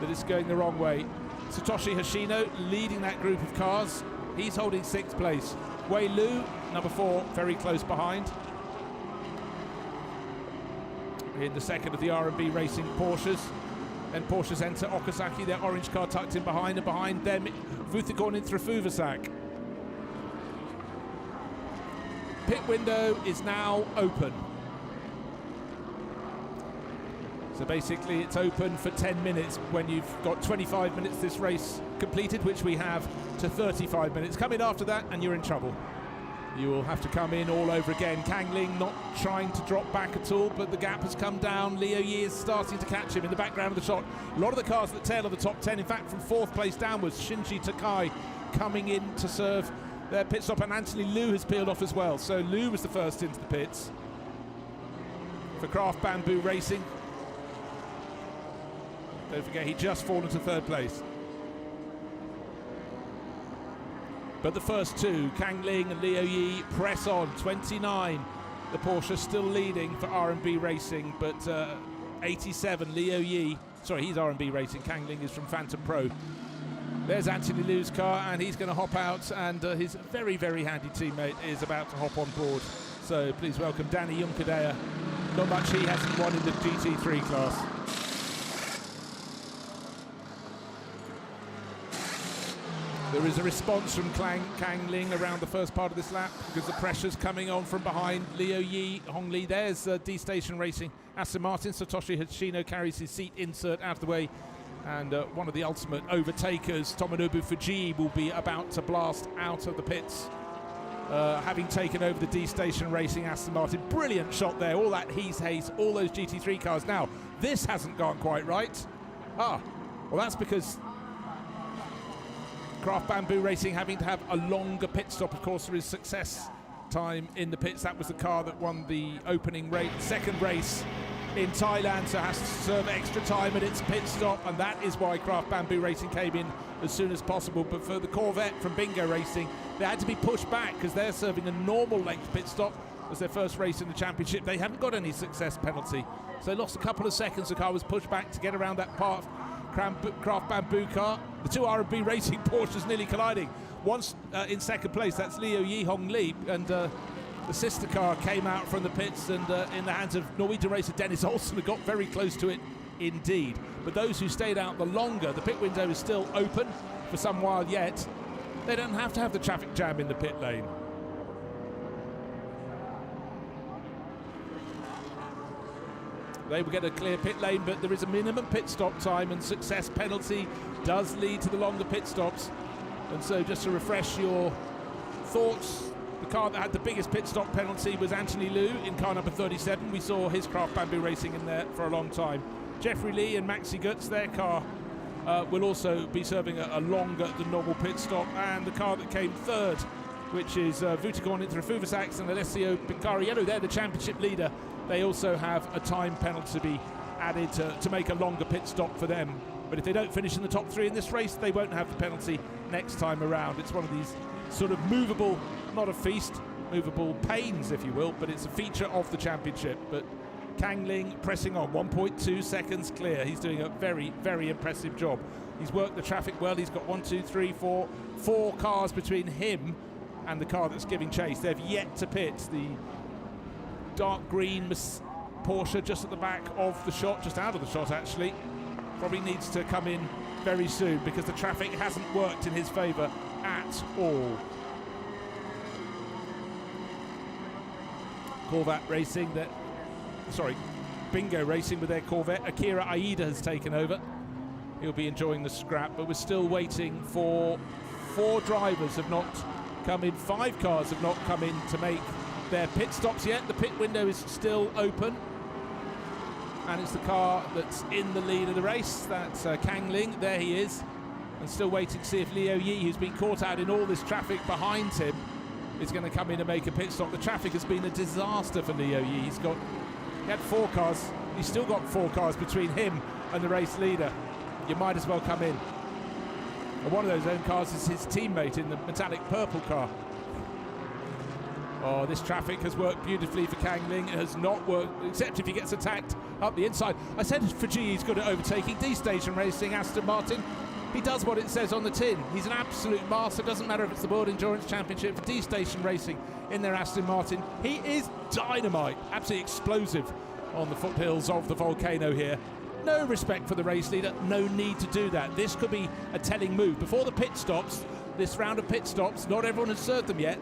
that it's going the wrong way. Satoshi Hoshino leading that group of cars. He's holding 6th place. Wei Lu, number 4, very close behind. In the second of the R&B Racing Porsches. Then Porsches enter Okazaki, their orange car tucked in behind, and behind them Vuthikonin Thrufuvasak. Pit window is now open. So basically it's open for 10 minutes when you've got 25 minutes this race completed, which we have, to 35 minutes. Come in after that and you're in trouble. You will have to come in all over again. Kang Ling not trying to drop back at all, but the gap has come down. Liu Yi is starting to catch him in the background of the shot. A lot of the cars at the tail of the top 10, in fact from 4th place downwards. Shinji Takai coming in to serve their pit stop, and Anthony Liu has peeled off as well. So Liu was the first into the pits for Craft Bamboo Racing. Don't forget, he just fallen to 3rd place. But the first two, Kang Ling and Liu Yi, press on. 29, the Porsche still leading for R&B Racing, but 87, Liu Yi. Sorry, he's R&B Racing. Kang Ling is from Phantom Pro. There's Anthony Liu's car, and he's going to hop out, and his very, very handy teammate is about to hop on board. So please welcome Danny Junkadea. Not much he hasn't won in the GT3 class. There is a response from Kang Ling around the first part of this lap because the pressure's coming on from behind. Liu Yi, Hong Li, there's D-Station Racing. Aston Martin, Satoshi Hashino carries his seat insert out of the way. And one of the ultimate overtakers, Tomonobu Fuji, will be about to blast out of the pits. Having taken over the D-Station Racing Aston Martin. Brilliant shot there, all that haze, all those GT3 cars. Now, this hasn't gone quite right. Well that's because Craft Bamboo Racing having to have a longer pit stop. Of course, there is success time in the pits. That was the car that won the opening race, second race in Thailand, so has to serve extra time at its pit stop, and that is why Craft Bamboo Racing came in as soon as possible. But for the Corvette from Bingo Racing, they had to be pushed back because they're serving a normal length pit stop as their first race in the championship. They haven't got any success penalty, so they lost a couple of seconds. The car was pushed back to get around that part Craft Bamboo car. The two R&B Racing Porsches nearly colliding. Once in second place, that's Liu Yi, Hong Li, and the sister car came out from the pits, and in the hands of Norwegian racer Dennis Olsen, who got very close to it indeed. But those who stayed out the longer, the pit window is still open for some while yet. They don't have to have the traffic jam in the pit lane. They will get a clear pit lane, but there is a minimum pit stop time, and success penalty does lead to the longer pit stops. And so just to refresh your thoughts, the car that had the biggest pit stop penalty was Anthony Liu in car number 37. We saw his Craft Bamboo Racing in there for a long time. Jeffrey Lee and Maxi Gutz, their car will also be serving a longer than normal pit stop. And the car that came third, which is Vutikon Intrafuvasax and Alessio Picariello, they're the championship leader. They also have a time penalty to be added to make a longer pit stop for them. But if they don't finish in the top three in this race, they won't have the penalty next time around. It's one of these sort of movable, not a feast, movable pains, if you will, but it's a feature of the championship. But Kang Ling pressing on, 1.2 seconds clear. He's doing a very, very impressive job. He's worked the traffic well. He's got 4 cars between him and the car that's giving chase. They've yet to pit. The dark green Porsche just at the back of the shot, just out of the shot actually, probably needs to come in very soon because the traffic hasn't worked in his favour at all. Bingo Racing with their Corvette. Akira Aida has taken over. He'll be enjoying the scrap, but we're still waiting for 4 drivers have not come in, 5 cars have not come in to make their pit stops yet. The pit window is still open, and it's the car that's in the lead of the race. That's Kang Ling. There he is, and still waiting to see if Liu Yi, who's been caught out in all this traffic behind him, is going to come in and make a pit stop. The traffic has been a disaster for Liu Yi. He had 4 cars. He's still got 4 cars between him and the race leader. You might as well come in. And one of those own cars is his teammate in the metallic purple car. Oh, this traffic has worked beautifully for Kang Ling. It has not worked, except if he gets attacked up the inside. I said Fuji is good at overtaking. D-Station Racing, Aston Martin. He does what it says on the tin. He's an absolute master. Doesn't matter if it's the World Endurance Championship for D-Station Racing in their Aston Martin. He is dynamite, absolutely explosive on the foothills of the volcano here. No respect for the race leader, no need to do that. This could be a telling move. Before the pit stops, this round of pit stops, not everyone has served them yet.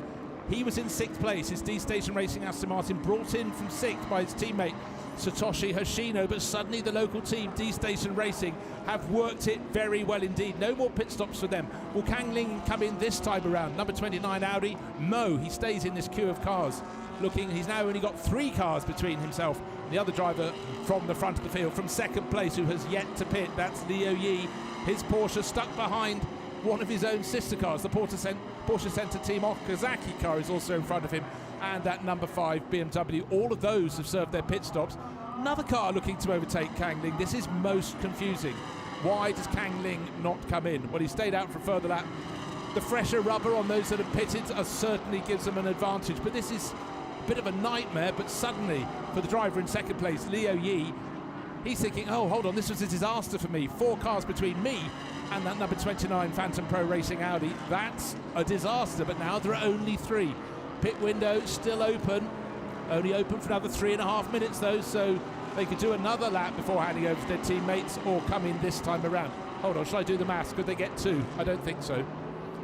He was in 6th place. His D-Station Racing Aston Martin brought in from 6th by his teammate Satoshi Hashino, but suddenly the local team, D-Station Racing, have worked it very well indeed. No more pit stops for them. Will Kang Ling come in this time around? Number 29 Audi? No, he stays in this queue of cars. He's now only got 3 cars between himself and the other driver from the front of the field, from 2nd place, who has yet to pit. That's Liu Yi. His Porsche stuck behind one of his own sister cars. The Porsche Center Team Okazaki car is also in front of him, and that number 5 BMW. All of those have served their pit stops. Another car looking to overtake Kang Ling. This is most confusing. Why does Kang Ling not come in? Well, he stayed out for a further lap. The fresher rubber on those that have pitted certainly gives them an advantage, but this is a bit of a nightmare. But suddenly, for the driver in 2nd place, Liu Yi, he's thinking, oh, hold on, this was a disaster for me. 4 cars between me and that number 29 Phantom Pro Racing Audi. That's a disaster, but now there are only 3. Pit window still open. Only open for another 3.5 minutes though, so they could do another lap before handing over to their teammates or come in this time around. Hold on, shall I do the maths? Could they get 2? I don't think so.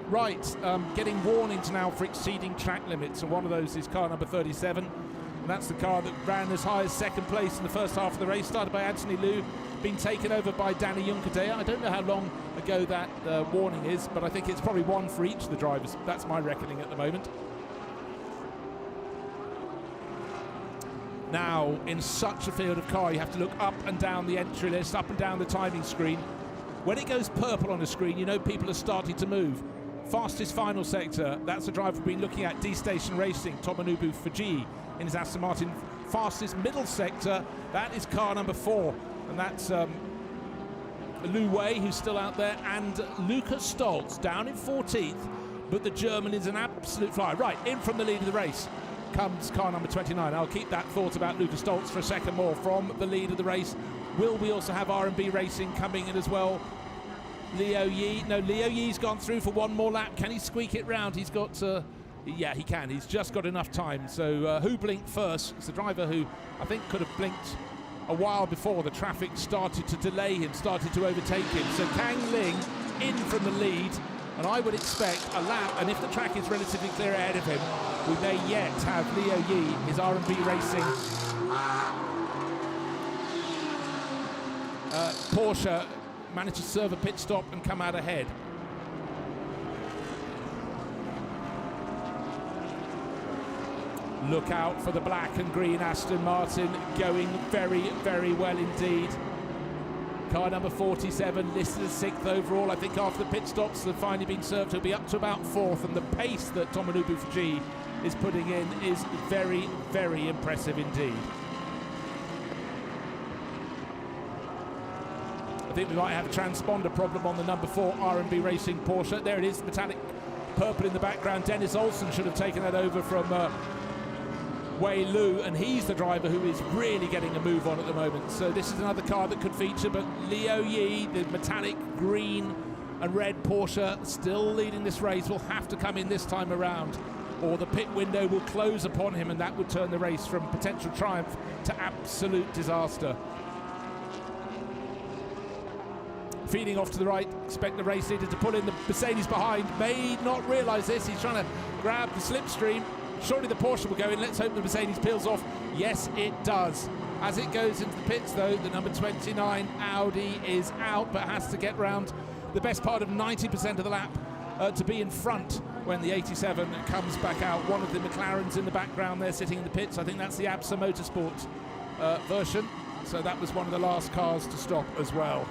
Right, getting warnings now for exceeding track limits, and one of those is car number 37. And that's the car that ran as high as second place in the first half of the race, started by Anthony Liu, been taken over by Danny Junkadea. I don't know how long ago that warning is, but I think it's probably one for each of the drivers. That's my reckoning at the moment. Now, in such a field of car, you have to look up and down the entry list, up and down the timing screen. When it goes purple on the screen, you know people are starting to move. Fastest final sector, that's the driver we've been looking at, D-Station Racing, Tomonobu Fuji in his Aston Martin. Fastest middle sector, that is car number 4, and that's Lu Wei, who's still out there, and Lukas Stoltz down in 14th, but the German is an absolute flyer. Right, in from the lead of the race comes car number 29. I'll keep that thought about Lukas Stoltz for a second more. From the lead of the race, will we also have R&B Racing coming in as well? Leo Yi, no, Leo Yi's gone through for one more lap. Can he squeak it round? He's got, yeah, he can. He's just got enough time. So who blinked first? It's the driver who I think could have blinked a while before the traffic started to delay him, started to overtake him. So Kang Ling in from the lead, and I would expect a lap, and if the track is relatively clear ahead of him, we may yet have Leo Yi, his R&B Racing Porsche, manage to serve a pit stop and come out ahead. Look out for the black and green Aston Martin, going very, very well indeed. Car number 47 listed as 6th overall. I think after the pit stops have finally been served, he'll be up to about 4th, and the pace that Tomonobu Fuji is putting in is very, very impressive indeed. I think we might have a transponder problem on the number 4 R&B Racing Porsche. There it is, metallic purple in the background. Dennis Olsen should have taken that over from Wei Lu, and he's the driver who is really getting a move on at the moment. So this is another car that could feature, but Leo Yi, the metallic green and red Porsche, still leading this race, will have to come in this time around, or the pit window will close upon him, and that would turn the race from potential triumph to absolute disaster. Feeding off to the right, expect the race leader to pull in. The Mercedes behind may not realise this. He's trying to grab the slipstream. Surely the Porsche will go in. Let's hope the Mercedes peels off. Yes, it does. As it goes into the pits, though, the number 29 Audi is out, but has to get round the best part of 90% of the lap to be in front when the 87 comes back out. One of the McLarens in the background there sitting in the pits. I think that's the AWS Motorsports version. So that was one of the last cars to stop as well.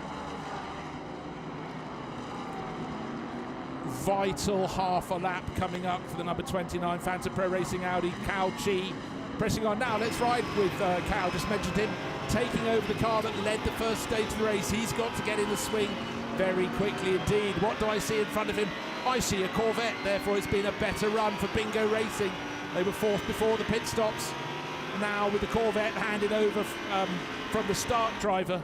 Vital half a lap coming up for the number 29 Fanatec Pro Racing Audi. Cao Chi pressing on now. Let's ride with Cao. Just mentioned him taking over the car that led the first stage of the race. He's got to get in the swing very quickly indeed. What do I see in front of him? I see a Corvette. Therefore, it's been a better run for Bingo Racing. They were 4th before the pit stops. Now with the Corvette handed over from the start driver.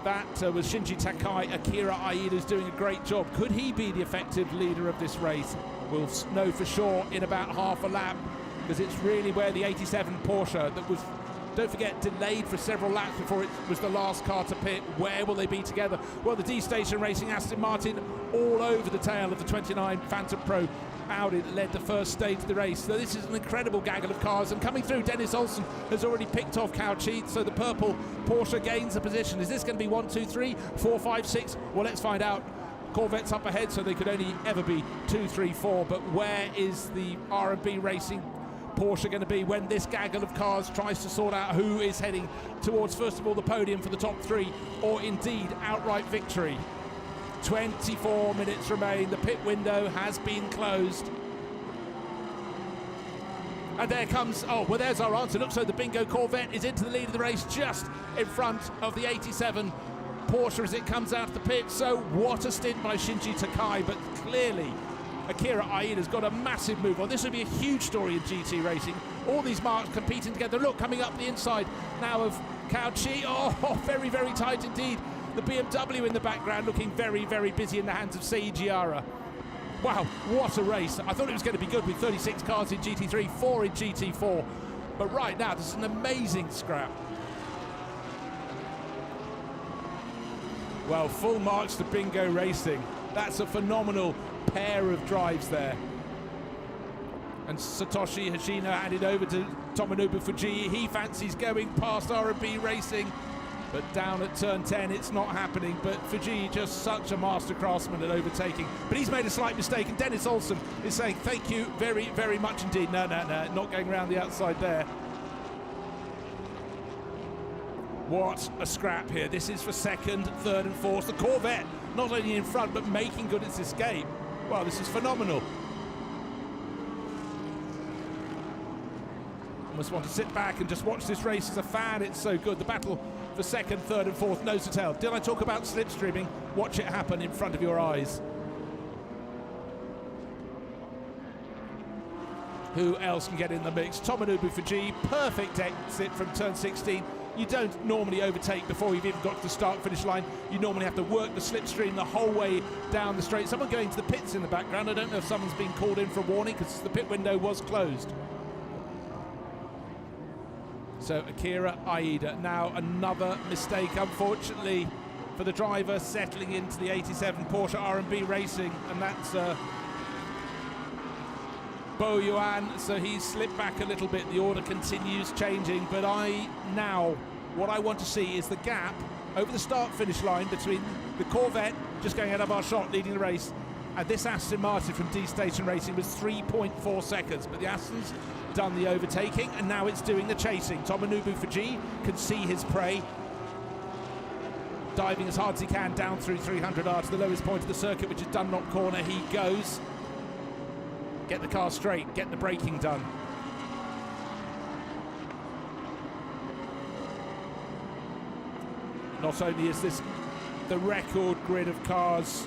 That was Shinji Takai. Akira Aida's doing a great job. Could he be the effective leader of this race? We'll know for sure in about half a lap, because it's really where the 87 Porsche that was, don't forget, delayed for several laps before it was the last car to pit. Where will they be together? Well, the D-Station Racing Aston Martin all over the tail of the 29 Fanatec Pro Audi that led the first stage of the race. So this is an incredible gaggle of cars, and coming through, Dennis Olsen has already picked off Cao Chi, so the purple Porsche gains the position. Is this going to be 1, 2, 3, 4, 5, 6? Well, let's find out. Corvette's up ahead, so they could only ever be 2, 3, 4, but where is the R&B Racing Porsche going to be when this gaggle of cars tries to sort out who is heading towards, first of all, the podium for the top 3, or indeed outright victory? 24 minutes remain. The pit window has been closed. And there comes, oh, well, there's our answer. Looks like the Bingo Corvette is into the lead of the race, just in front of the 87 Porsche as it comes out of the pit. So what a stint by Shinji Takai, but clearly Akira Aida's got a massive move on. This would be a huge story in GT racing. All these marks competing together. Look, coming up the inside now of Cao Chi. Oh, very, very tight indeed. The BMW in the background looking very, very busy in the hands of Seiji Ara. Wow, what a race. I thought it was going to be good with 36 cars in GT3, 4 in GT4. But right now, this is an amazing scrap. Well, full marks to Bingo Racing. That's a phenomenal pair of drives there. And Satoshi Hashino handed over to Tomonobu Fuji. He fancies going past R&B Racing, but down at turn 10 it's not happening. But Fuji just such a master craftsman at overtaking. But he's made a slight mistake, and Dennis Olsen is saying thank you very, very much indeed. No, not going around the outside there. What a scrap here. This is for second, third and fourth. The Corvette not only in front but making good its escape. Well, this is phenomenal. Almost want to sit back and just watch this race as a fan. It's so good. The battle for second, third and fourth, nose to tail. Did I talk about slipstreaming? Watch it happen in front of your eyes. Who else can get in the mix? Tomonobu Fuji, perfect exit from turn 16. You don't normally overtake before you've even got to the start-finish line. You normally have to work the slipstream the whole way down the straight. Someone going to the pits in the background. I don't know if someone's been called in for a warning because the pit window was closed. So Akira Aida, now another mistake, unfortunately, for the driver settling into the 87 Porsche R&B Racing, and that's Bo Yuan, so he's slipped back a little bit. The order continues changing, but what I want to see is the gap over the start-finish line between the Corvette, just going out of our shot, leading the race, and this Aston Martin from D-Station Racing was 3.4 seconds, but the Aston's done the overtaking, and now it's doing the chasing. Tomonobu Fuji can see his prey, diving as hard as he can down through 300R to the lowest point of the circuit, which is Dunlop Corner. He goes. Get the car straight, get the braking done. Not only is this the record grid of cars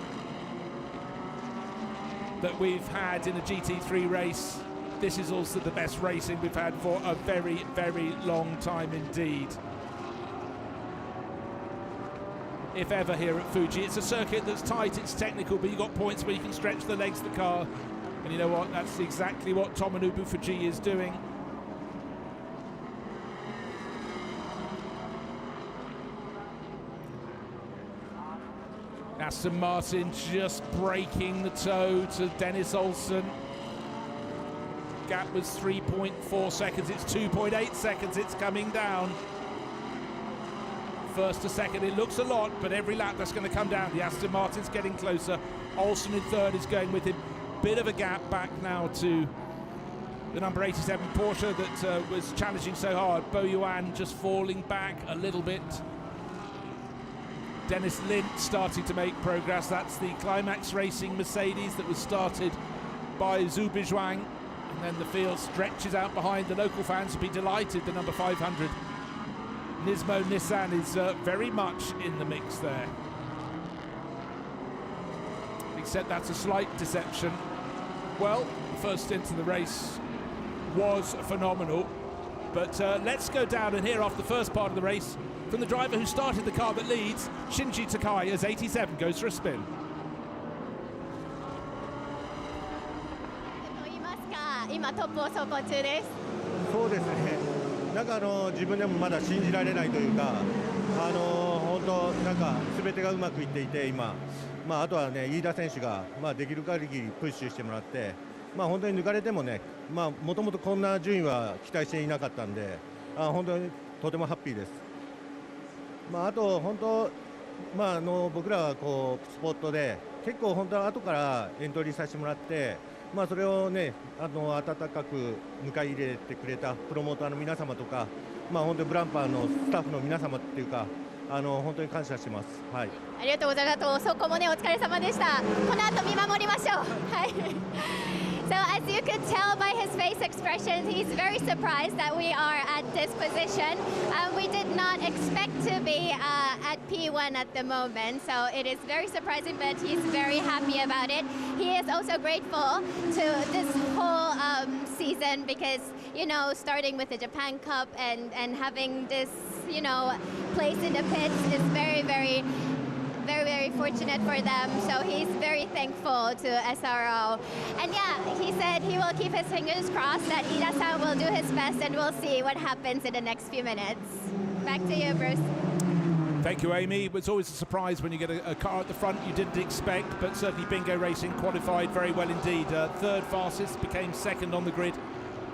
that we've had in a GT3 race, this is also the best racing we've had for a very, very long time indeed. If ever here at Fuji. It's a circuit that's tight, it's technical, but you've got points where you can stretch the legs of the car. And you know what? That's exactly what Tomonobu Fuji is doing. Aston Martin just breaking the toe to Dennis Olsen. Gap was 3.4 seconds. It's 2.8 seconds. It's coming down. First to second, it looks a lot, but every lap that's going to come down. The Aston Martin's getting closer. Olsen in third is going with him. Bit of a gap back now to the number 87 Porsche that was challenging so hard. Bo Yuan just falling back a little bit. Dennis Lind starting to make progress. That's the Climax Racing Mercedes that was started by Zhu Bizhuang. And then the field stretches out behind. The local fans will be delighted. The number 500 Nismo Nissan is very much in the mix there. Except that's a slight deception. Well, the first stint of the race was phenomenal, but let's go down and hear off the first part of the race from the driver who started the car that leads, Shinji Takai, as 87 goes for a spin. 今トップを走行中です。そうですね。なんか自分でもまだ信じられないというか、本当なんか全てがうまくいっていて今、あとはね飯田選手ができる限りプッシュしてもらって、本当に抜かれてもね、もともとこんな順位は期待していなかったんで、本当にとてもハッピーです。あと本当僕らはこうスポットで結構本当は後からエントリーさせてもらって。それをね温かく迎え入れてくれたプロモーターの皆様とか、本当にブランパーのスタッフの皆様っていうか本当に感謝してます。はい。ありがとうございます。走行もねお疲れ様でした。この後見守りましょう。はい。So as you could tell by his face expressions, he's very surprised that we are at this position. We did not expect to be at P1 at the moment, so it is very surprising, but he's very happy about it. He is also grateful to this whole season because, you know, starting with the Japan Cup and having this, you know, place in the pits is very, very very, very fortunate for them. So he's very thankful to SRO. And yeah, he said he will keep his fingers crossed that Ida-san will do his best, and we'll see what happens in the next few minutes. Back to you, Bruce. Thank you, Amy. It's always a surprise when you get a car at the front you didn't expect, but certainly Bingo Racing qualified very well indeed. Third fastest, became second on the grid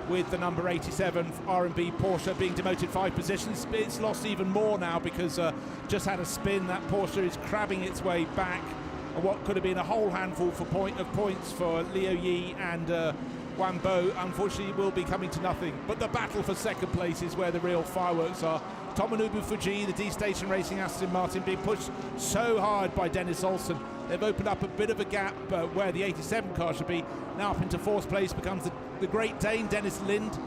with the number 87 R&B Porsche being demoted 5 positions. It's lost even more now because just had a spin. That Porsche is crabbing its way back. And what could have been a whole handful for points for Liu Yi and Wambo, unfortunately, will be coming to nothing. But the battle for second place is where the real fireworks are. Tomonobu Fuji, the D-Station Racing Aston Martin, being pushed so hard by Dennis Olsen. They've opened up a bit of a gap where the 87 car should be. Now up into 4th place becomes the Great Dane, Dennis Lind,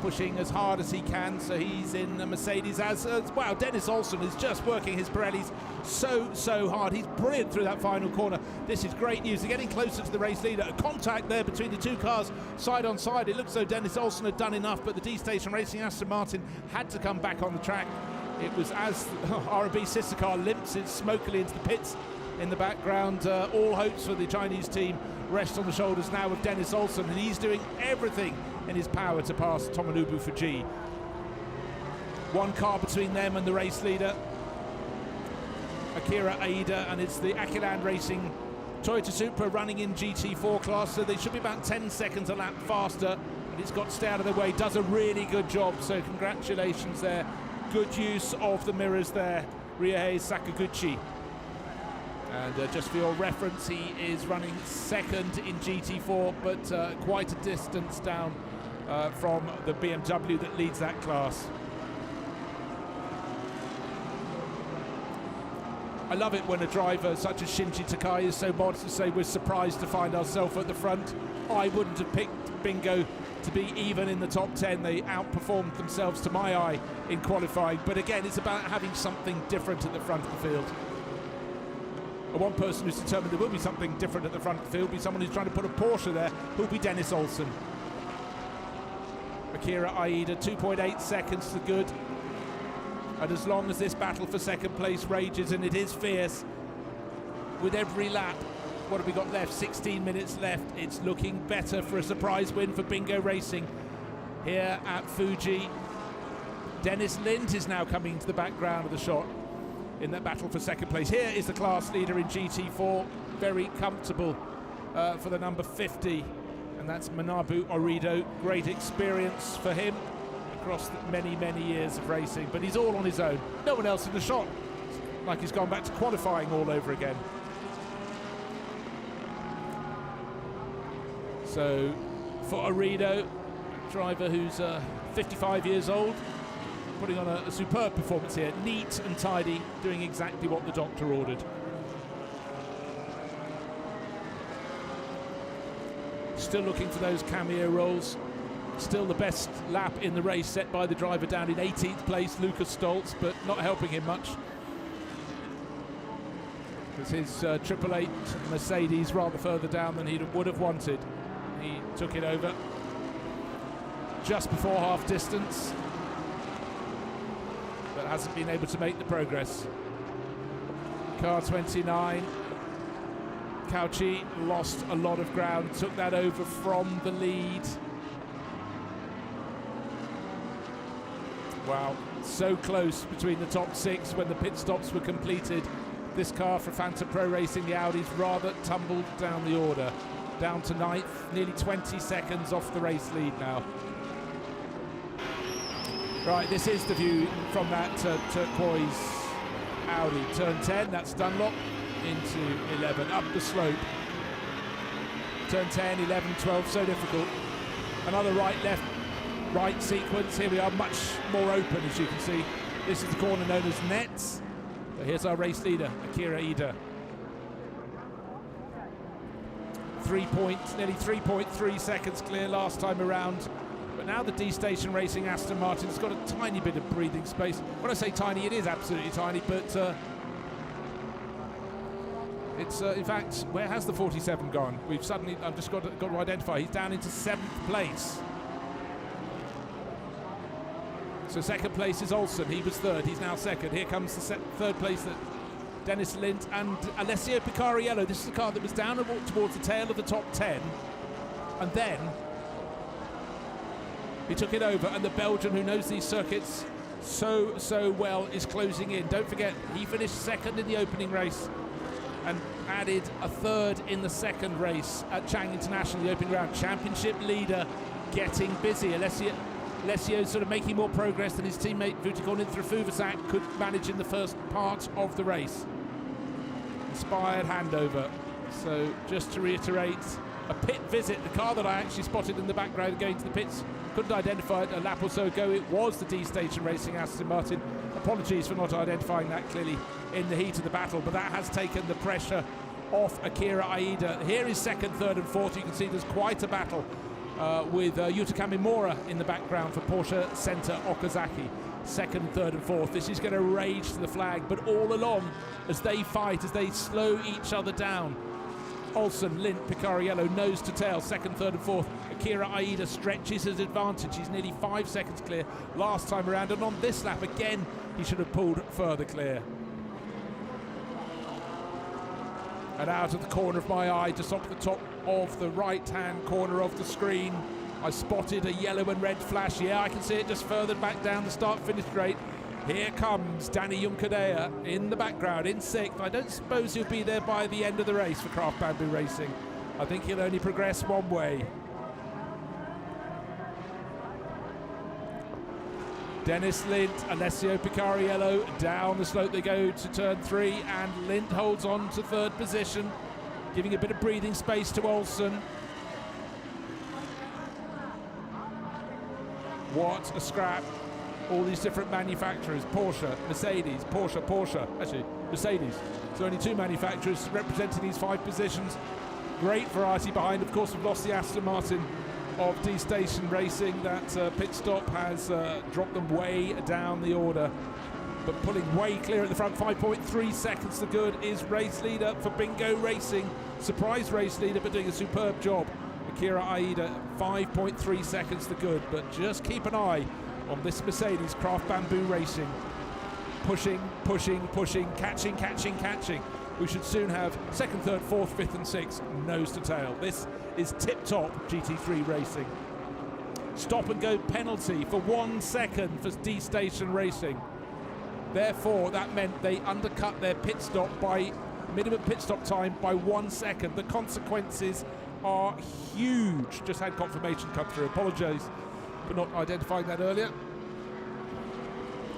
pushing as hard as he can. So he's in a Mercedes as wow, Dennis Olsen is just working his Pirellis so hard. He's brilliant through that final corner. This is great news. They're getting closer to the race leader. A contact there between the two cars side on side. It looks as though Dennis Olsen had done enough, but the D-Station Racing Aston Martin had to come back on the track. It was as R&B sister car limps it smokily into the pits in the background. All hopes for the Chinese team rest on the shoulders now of Dennis Olsen, and he's doing everything in his power to pass Tomonobu Fuji. One car between them and the race leader, Akira Aida, and it's the Akiland Racing Toyota Supra running in GT4 class, so they should be about 10 seconds a lap faster, and it's got to stay out of the way. Does a really good job, so congratulations there. Good use of the mirrors there, Ryuhei Sakaguchi. And just for your reference, he is running second in GT4, but quite a distance down from the BMW that leads that class. I love it when a driver such as Shinji Takai is so modest to say we're surprised to find ourselves at the front. I wouldn't have picked Bingo to be even in the top 10. They outperformed themselves to my eye in qualifying, but again, it's about having something different at the front of the field. One person who's determined there will be something different at the front of the field will be someone who's trying to put a Porsche there, who'll be Dennis Olsen. Akira Aida, 2.8 seconds to good. And as long as this battle for second place rages, and it is fierce, with every lap, what have we got left? 16 minutes left. It's looking better for a surprise win for Bingo Racing here at Fuji. Dennis Lind is now coming into the background of the shot in that battle for second place. Here is the class leader in GT4, very comfortable for the number 50, and that's Manabu Orido. Great experience for him across many years of racing, but he's all on his own. No one else in the shot, like he's gone back to qualifying all over again. So for Orido, driver who's 55 years old, putting on a superb performance here, neat and tidy, doing exactly what the doctor ordered. Still looking for those cameo rolls. Still the best lap in the race set by the driver down in 18th place, Lucas Stoltz, but not helping him much. Because his 888 Mercedes rather further down than he would have wanted. He took it over just before half distance, but hasn't been able to make the progress. Car 29, Cauchy lost a lot of ground, took that over from the lead. Wow, so close between the top 6 when the pit stops were completed. This car for Phantom Pro Racing, the Audi's rather tumbled down the order, down to 9th, nearly 20 seconds off the race lead now. Right, this is the view from that turquoise Audi. Turn 10, that's Dunlop, into 11, up the slope. Turn 10, 11, 12, so difficult. Another right-left, right sequence. Here we are, much more open, as you can see. This is the corner known as Nets. But here's our race leader, Akira Ida. Nearly 3.3 seconds clear last time around. But now the D-Station Racing Aston Martin's got a tiny bit of breathing space. When I say tiny, it is absolutely tiny, but it's in fact, where has the 47 gone? We've suddenly, I've just got to identify, he's down into 7th place. So second place is Olsen, he was third, he's now second. Here comes the third place that Dennis Lint and Alessio Picariello. This is a car that was down towards the tail of the top 10, and then he took it over, and the Belgian, who knows these circuits so well, is closing in. Don't forget, he finished second in the opening race and added a third in the second race at Chang International, the opening round. Championship leader getting busy. Alessio sort of making more progress than his teammate Vutikon Inthra could manage in the first part of the race. Inspired handover. So just to reiterate, a pit visit, the car that I actually spotted in the background going to the pits, couldn't identify it a lap or so ago. It was the D-Station Racing Aston Martin. Apologies for not identifying that clearly in the heat of the battle, but that has taken the pressure off Akira Aida. Here is second, third and fourth. You can see there's quite a battle with Yuta Kamimura in the background for Porsche Center Okazaki. Second, third and fourth. This is going to rage to the flag, but all along as they fight, as they slow each other down, Olsen, Lint, Picariello, nose to tail, second, third and fourth. Akira Aida stretches his advantage. He's nearly 5 seconds clear last time around, and on this lap again he should have pulled further clear. And out of the corner of my eye, just up at the top of the right-hand corner of the screen, I spotted a yellow and red flash. Yeah, I can see it just further back down the start-finish straight. Here comes Danny Junkadea in the background, in sixth. I don't suppose he'll be there by the end of the race for Craft Bamboo Racing. I think he'll only progress one way. Dennis Lint, Alessio Picariello, down the slope they go to turn 3, and Lint holds on to third position, giving a bit of breathing space to Olsen. What a scrap. All these different manufacturers, Porsche, Mercedes, Porsche, actually Mercedes. So only 2 manufacturers representing these 5 positions. Great variety behind. Of course, we've lost the Aston Martin of D-Station Racing. That pit stop has dropped them way down the order, but pulling way clear at the front. 5.3 seconds to good is race leader for Bingo Racing. Surprise race leader, but doing a superb job. Akira Aida, 5.3 seconds to good, but just keep an eye on this Mercedes Craft Bamboo Racing. Pushing, catching. We should soon have second, third, fourth, fifth and sixth, nose to tail. This is tip-top GT3 racing. Stop and go penalty for 1 second for D-Station Racing. Therefore, that meant they undercut their pit stop by minimum pit stop time by 1 second. The consequences are huge. Just had confirmation come through. Apologise for not identifying that earlier.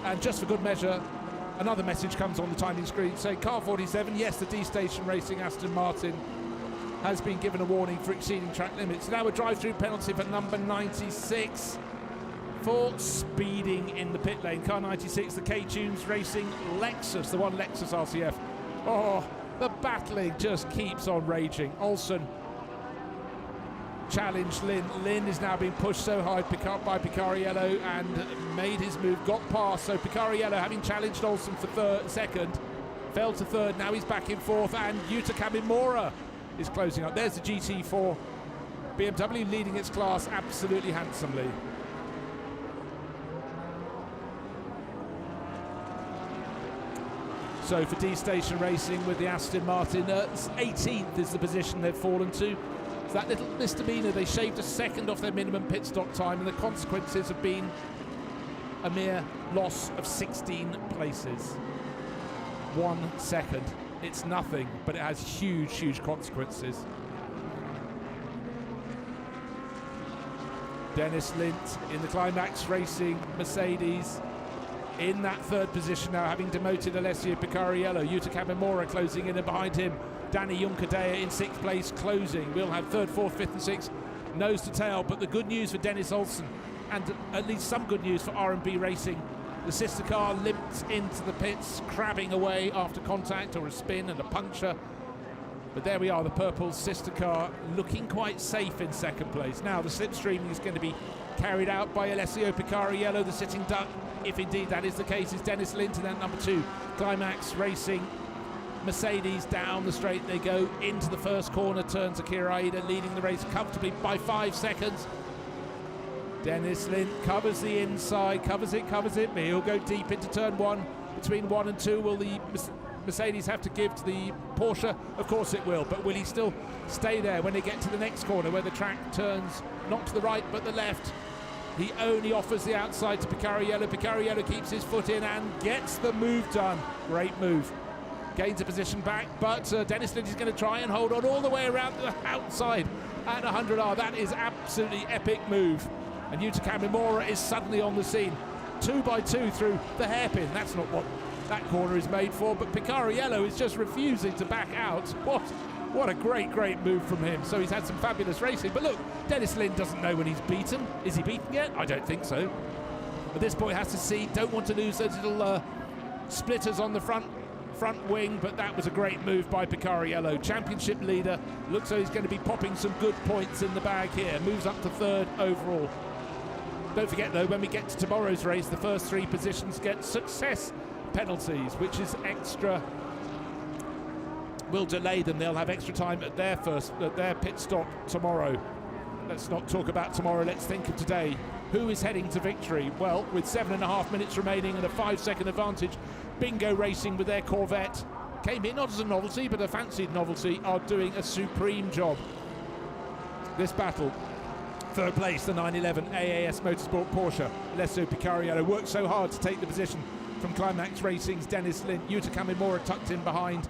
And just for good measure, another message comes on the timing screen saying car 47, yes, the D-Station Racing Aston Martin has been given a warning for exceeding track limits. Now a drive-through penalty for number 96 for speeding in the pit lane. Car 96, the K-Tunes Racing Lexus, the one Lexus RCF. Oh, the battling just keeps on raging. Olsen challenged Lin. Lin is now being pushed so hard by Picariello and made his move, got past. So Picariello, having challenged Olsen for second, fell to third. Now he's back in fourth, and Yuta Kamimura is closing up. There's the GT4 BMW leading its class absolutely handsomely. So for D-Station Racing with the Aston Martin, 18th is the position they've fallen to. So that little misdemeanor, they shaved a second off their minimum pit stop time, and the consequences have been a mere loss of 16 places. 1 second. It's nothing, but it has huge consequences. Dennis Lint in the Climax Racing Mercedes in that third position now, having demoted Alessio Picariello. Yuta Kamimura closing in, and behind him Danny Junkadea in 6th place closing. We'll have 3rd, 4th, 5th and 6th nose to tail, but the good news for Dennis Olsen, and at least some good news for R&B Racing, the sister car limped into the pits, crabbing away after contact or a spin and a puncture. But there we are, the purple sister car looking quite safe in 2nd place. Now the slipstreaming is going to be carried out by Alessio Picariello. The sitting duck, if indeed that is the case, is Dennis Lint, and then number 2, Climax Racing Mercedes. Down the straight they go into the first corner, turns Akira Aida, leading the race comfortably by 5 seconds. Dennis Lint covers the inside, covers it, but he'll go deep into turn 1. Between 1 and 2, will the Mercedes have to give to the Porsche? Of course it will, but will he still stay there when they get to the next corner where the track turns not to the right but the left? He only offers the outside to Picariello. Picariello keeps his foot in and gets the move done. Great move. Gains a position back, but Dennis Lind is going to try and hold on all the way around the outside at 100R. That is absolutely epic move. And Yuta Kamimura is suddenly on the scene. 2x2 through the hairpin. That's not what that corner is made for, but Picariello is just refusing to back out. What a great move from him. So he's had some fabulous racing. But look, Dennis Lind doesn't know when he's beaten. Is he beaten yet? I don't think so. At this point, has to see. Don't want to lose those little splitters on the front wing, but that was a great move by Picariello. Championship leader. Looks like he's going to be popping some good points in the bag here. Moves up to third overall. Don't forget, though, when we get to tomorrow's race, the first 3 positions get success penalties, which is extra. Will delay them. They'll have extra time at their pit stop tomorrow. Let's not talk about tomorrow. Let's think of today. Who is heading to victory? Well, with 7.5 minutes remaining and a 5-second advantage, Bingo Racing with their Corvette came in not as a novelty, but a fancied novelty, are doing a supreme job. This battle. Third place, the 911 AAS Motorsport Porsche. Alessio Picariello worked so hard to take the position from Climax Racing's Dennis Lind. Yuta Kamimura tucked in behind.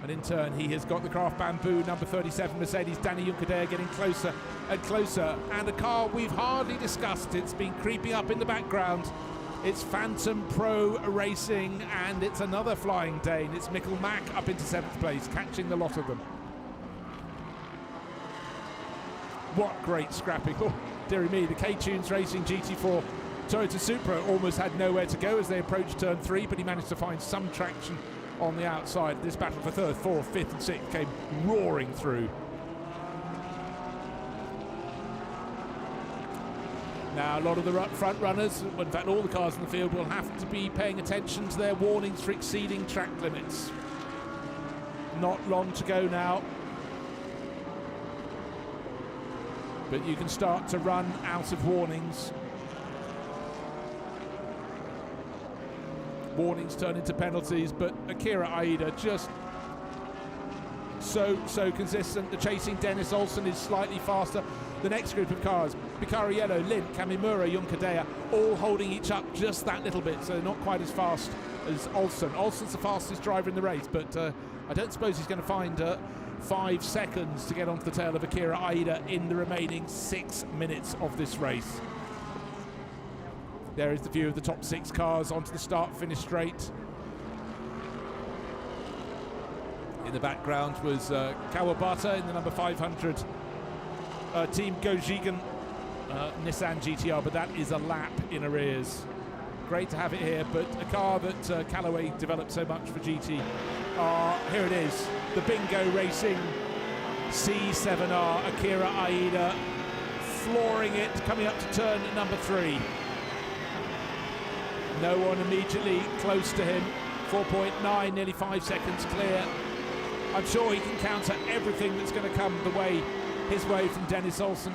And in turn, he has got the Craft Bamboo, number 37 Mercedes, Danny Juncadella getting closer and closer. And a car we've hardly discussed. It's been creeping up in the background. It's Phantom Pro Racing, and it's another Flying Dane. It's Mikkel Mack up into 7th place, catching the lot of them. What great scrapping. Oh, dearie me, the K-Tunes Racing GT4 Toyota Supra almost had nowhere to go as they approached turn 3, but he managed to find some traction on the outside. This battle for 3rd, 4th, 5th and 6th came roaring through. Now a lot of the front runners, in fact all the cars in the field, will have to be paying attention to their warnings for exceeding track limits. Not long to go now, but you can start to run out of warnings. Warnings turn into penalties, but Akira Aida just so consistent. The chasing Dennis Olsen is slightly faster. The next group of cars, Picariello, Lind, Kamimura, Juncadella, all holding each up just that little bit, so they're not quite as fast as Olsen. Olsen's the fastest driver in the race, but I don't suppose he's going to find 5 seconds to get onto the tail of Akira Aida in the remaining 6 minutes of this race. There is the view of the top 6 cars onto the start-finish straight. In the background was Kawabata in the number 500 Team Gojigen Nissan GTR, but that is a lap in arrears. Great to have it here, but a car that Callaway developed so much for GT. Here it is, the Bingo Racing C7R Akira Aida, flooring it, coming up to turn number 3. No one immediately close to him. 4.9, nearly 5 seconds clear. I'm sure he can counter everything that's going to come his way from Dennis Olsen.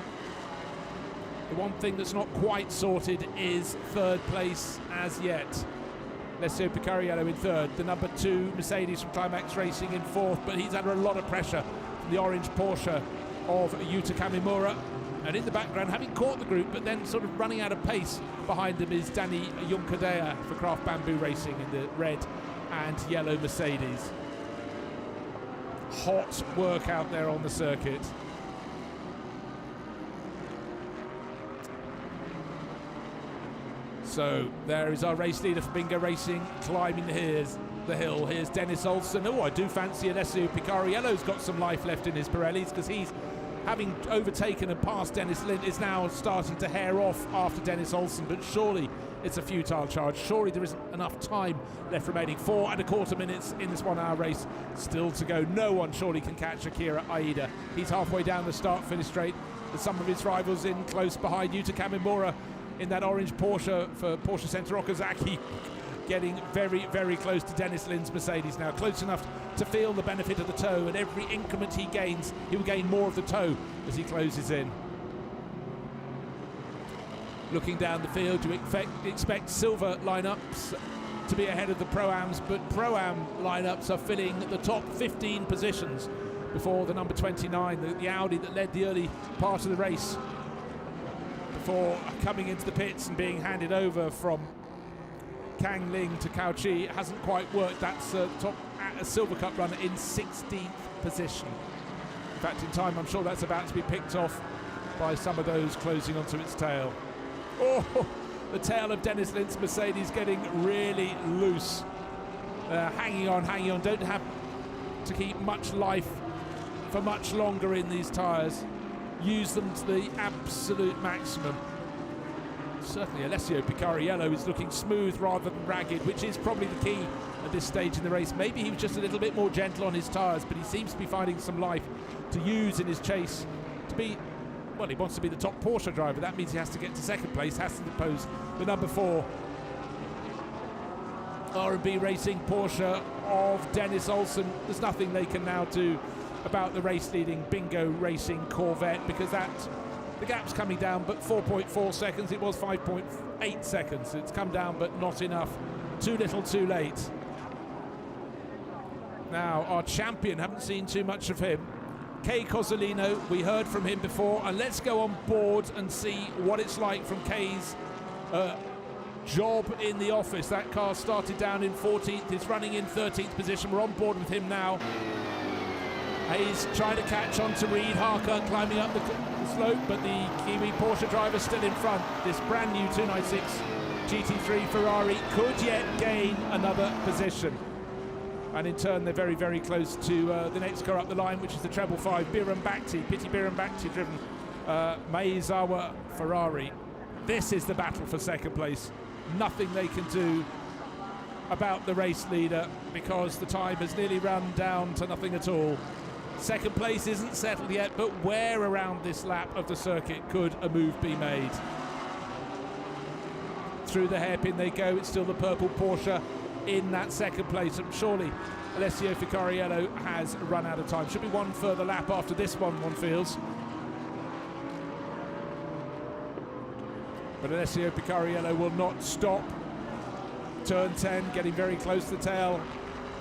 The one thing that's not quite sorted is 3rd place as yet. Alessio Picariello in 3rd. The number 2 Mercedes from Climax Racing in 4th, but he's under a lot of pressure from the orange Porsche of Yuta Kamimura. And in the background, having caught the group, but then sort of running out of pace behind him, is Danny Juncadella for Craft Bamboo Racing in the red and yellow Mercedes. Hot work out there on the circuit. So there is our race leader for Bingo Racing climbing the hill. Here's Dennis Olsen. Oh, I do fancy Alessio Picariello's got some life left in his Pirellis, because he's, having overtaken and passed Dennis Lind, is now starting to hair off after Dennis Olsen, but surely it's a futile charge. Surely there isn't enough time left remaining. 4.25 minutes in this 1 hour race still to go. No one surely can catch Akira Aida. He's halfway down the start-finish straight, with some of his rivals in close behind. Yuta Kamimura in that orange Porsche for Porsche Center Okazaki, getting very, very close to Dennis Lind's Mercedes now. Close enough to feel the benefit of the tow, and every increment he gains, he will gain more of the tow as he closes in. Looking down the field, you expect silver lineups to be ahead of the Pro-Ams, but Pro-Am lineups are filling the top 15 positions before the number 29, the Audi that led the early part of the race, before coming into the pits and being handed over from Kang Ling to Cao Chi. It hasn't quite worked. That's top a Silver Cup runner in 16th position. In fact, in time, I'm sure that's about to be picked off by some of those closing onto its tail. Oh, the tail of Dennis Lind's Mercedes getting really loose. Hanging on. Don't have to keep much life for much longer in these tyres. Use them to the absolute maximum. Certainly Alessio Picariello is looking smooth rather than ragged, which is probably the key at this stage in the race. Maybe he was just a little bit more gentle on his tyres, but he seems to be finding some life to use in his chase to be, well, he wants to be the top Porsche driver. That means he has to get to second place, has to oppose the number 4 R&B Racing Porsche of Dennis Olsen. There's nothing they can now do about the race-leading Bingo Racing Corvette, because the gap's coming down, but 4.4 seconds. It was 5.8 seconds. It's come down, but not enough. Too little, too late. Now, our champion, haven't seen too much of him. Keiko Toledo, we heard from him before, and let's go on board and see what it's like from Kei's job in the office. That car started down in 14th, is running in 13th position. We're on board with him now. He's trying to catch on to Reid Harker, climbing up the slope, but the Kiwi Porsche driver still in front. This brand new 296 GT3 Ferrari could yet gain another position. And in turn, they're very, very close to the next car up the line, which is the treble 5 Piti Birimbakti driven Maezawa Ferrari. This is the battle for second place. Nothing they can do about the race leader, because the time has nearly run down to nothing at all. Second place isn't settled yet, but where around this lap of the circuit could a move be made? Through the hairpin they go. It's still the purple Porsche in that second place, and surely Alessio Picariello has run out of time. Should be one further lap after this one feels. But Alessio Picariello will not stop. Turn 10, getting very close to the tail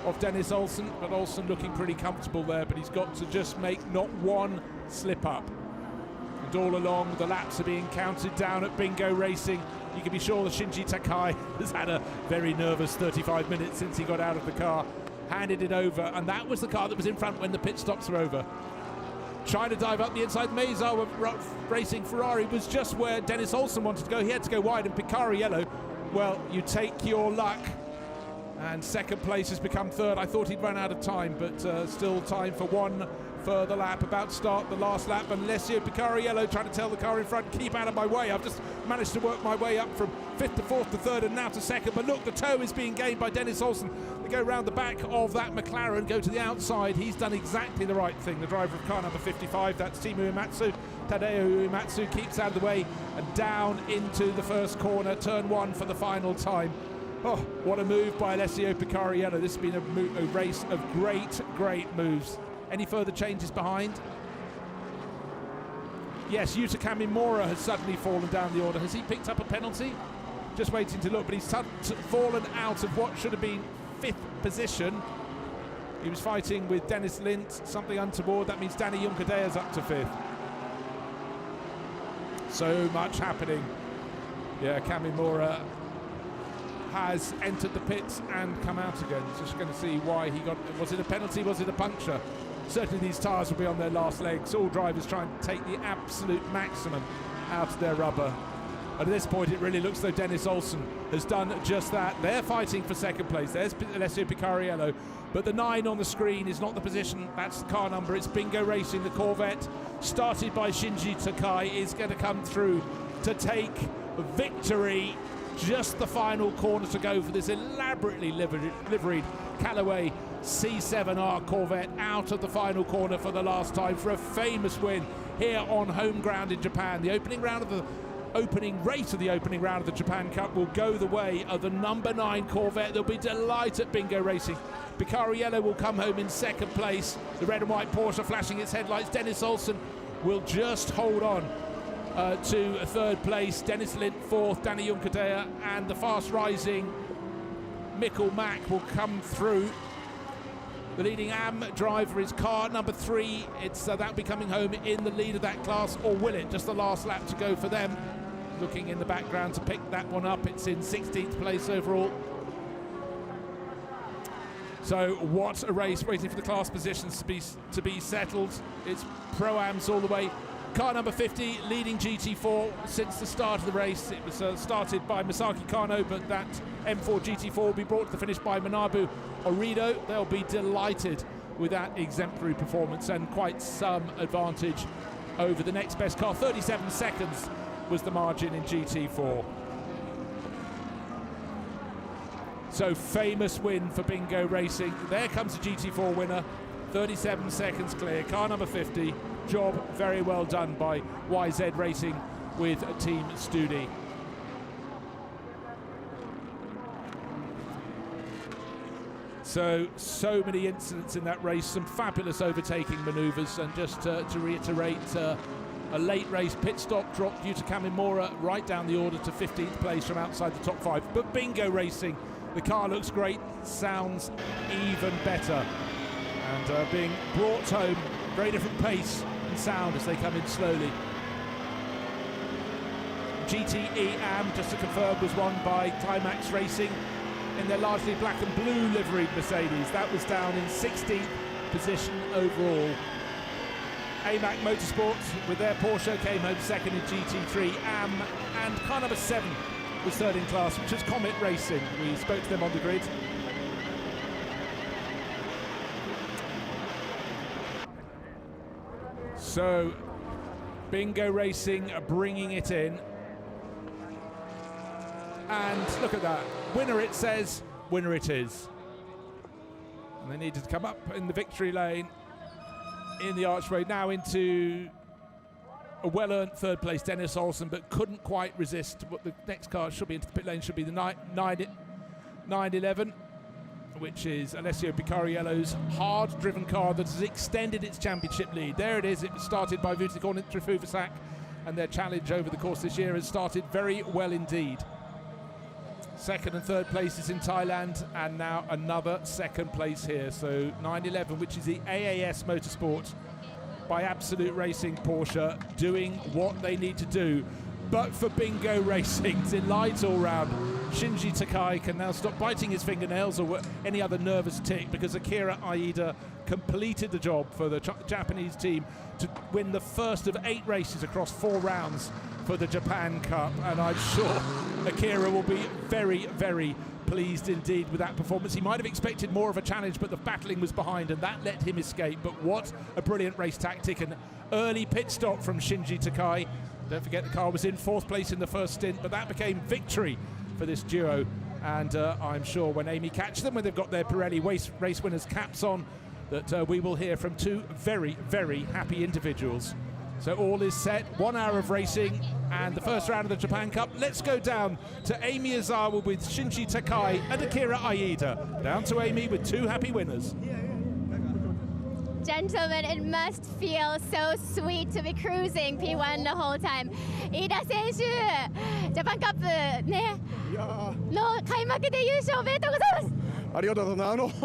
of Dennis Olsen, but Olsen looking pretty comfortable there, but he's got to just make not one slip up. And all along, the laps are being counted down at Bingo Racing. You can be sure that Shinji Takai has had a very nervous 35 minutes since he got out of the car, handed it over, and that was the car that was in front when the pit stops were over. Trying to dive up the inside. Maezawa Racing Ferrari was just where Dennis Olsen wanted to go. He had to go wide, and Picariello, well, you take your luck. And second place has become third. I thought he'd run out of time, but still time for one further lap. About to start the last lap, and Alessio Picariello trying to tell the car in front, keep out of my way. I've just managed to work my way up from 5th to 4th to 3rd and now to 2nd. But look, the toe is being gained by Dennis Olsen. They go round the back of that McLaren, go to the outside. He's done exactly the right thing. The driver of car number 55, that's Timu Uematsu. Tadeo Uematsu keeps out of the way and down into the first corner, turn 1 for the final time. Oh, what a move by Alessio Picariello. This has been a race of great moves. Any further changes behind? Yes, Yuta Kamimura has suddenly fallen down the order. Has he picked up a penalty? Just waiting to look, but he's fallen out of what should have been 5th position. He was fighting with Dennis Lind, something untoward. That means Danny Junkadea's up to 5th. So much happening. Yeah, Kamimura has entered the pits and come out again. Just going to see why he got... Was it a penalty? Was it a puncture? Certainly these tyres will be on their last legs. All drivers trying to take the absolute maximum out of their rubber. And at this point, it really looks though Dennis Olsen has done just that. They're fighting for second place. There's Alessio Picariello. But the 9 on the screen is not the position. That's the car number. It's Bingo Racing. The Corvette, started by Shinji Takai, is going to come through to take victory. Just the final corner to go for this elaborately liveried Callaway C7R Corvette out of the final corner for the last time for a famous win here on home ground in Japan. The opening round of the opening race of the opening round of the Japan Cup will go the way of the number 9 Corvette. There'll be delight at Bingo Racing. Picariello will come home in second place. The red and white Porsche flashing its headlights. Dennis Olsen will just hold on to 3rd place. Dennis Lind 4th, Danny Junkadea, and the fast rising Mikkel Mack will come through. The leading AM driver is car number 3. It's that'll be coming home in the lead of that class, or will it? Just the last lap to go for them. Looking in the background to pick that one up. It's in 16th place overall. So what a race, waiting for the class positions to be settled. It's Pro-Ams all the way. Car number 50 leading GT4 since the start of the race. It was started by Masaki Kano, but that M4 GT4 will be brought to the finish by Manabu Orido. They'll be delighted with that exemplary performance and quite some advantage over the next best car. 37 seconds was the margin in GT4. So famous win for Bingo Racing. There comes a GT4 winner. 37 seconds clear. Car number 50. Job very well done by YZ Racing with Team Studi. So many incidents in that race, some fabulous overtaking manoeuvres, and just to reiterate, a late race pit stop drop due to Kamimura right down the order to 15th place from outside the top 5. But Bingo Racing, the car looks great, sounds even better, and being brought home, very different pace and sound as they come in slowly. GTE AM, just to confirm, was won by Climax Racing in their largely black and blue liveried Mercedes. That was down in 16th position overall. AMAC Motorsports with their Porsche came home second in GT3 AM, and car number 7 was third in class, which was Comet Racing. We spoke to them on the grid. So Bingo Racing are bringing it in, and look at that, winner it says, winner it is. And they needed to come up in the victory lane in the archway, now into a well-earned third place, Dennis Olsen, but couldn't quite resist what the next car should be into the pit lane, should be the 911, which is Alessio Picariello's hard-driven car that has extended its championship lead. There it is. It was started by Vutikorn Trifuvasak, and their challenge over the course this year has started very well indeed. Second and third places in Thailand, and now another second place here. So 911, which is the AAS Motorsport by Absolute Racing Porsche, doing what they need to do. But for Bingo Racing, delight all round. Shinji Takai can now stop biting his fingernails or any other nervous tick, because Akira Aida completed the job for the Japanese team to win the first of 8 races across 4 rounds for the Japan Cup, and I'm sure Akira will be very, very pleased indeed with that performance. He might have expected more of a challenge, but the battling was behind, and that let him escape. But what a brilliant race tactic, and early pit stop from Shinji Takai. Don't forget the car was in 4th place in the first stint, but that became victory for this duo, and I'm sure when Amy catch them, when they've got their Pirelli race winners caps on, that we will hear from 2 very, very happy individuals. So all is set, 1 hour of racing and the first round of the Japan Cup. Let's go down to Amy Ozawa with Shinji Takai and Akira Aida. Down to Amy with 2 happy winners. Gentlemen, it must feel so sweet to be cruising P1 the whole time. 飯田選手、ジャパンカップねの開幕で優勝おめでとうございます。ありがとうございます。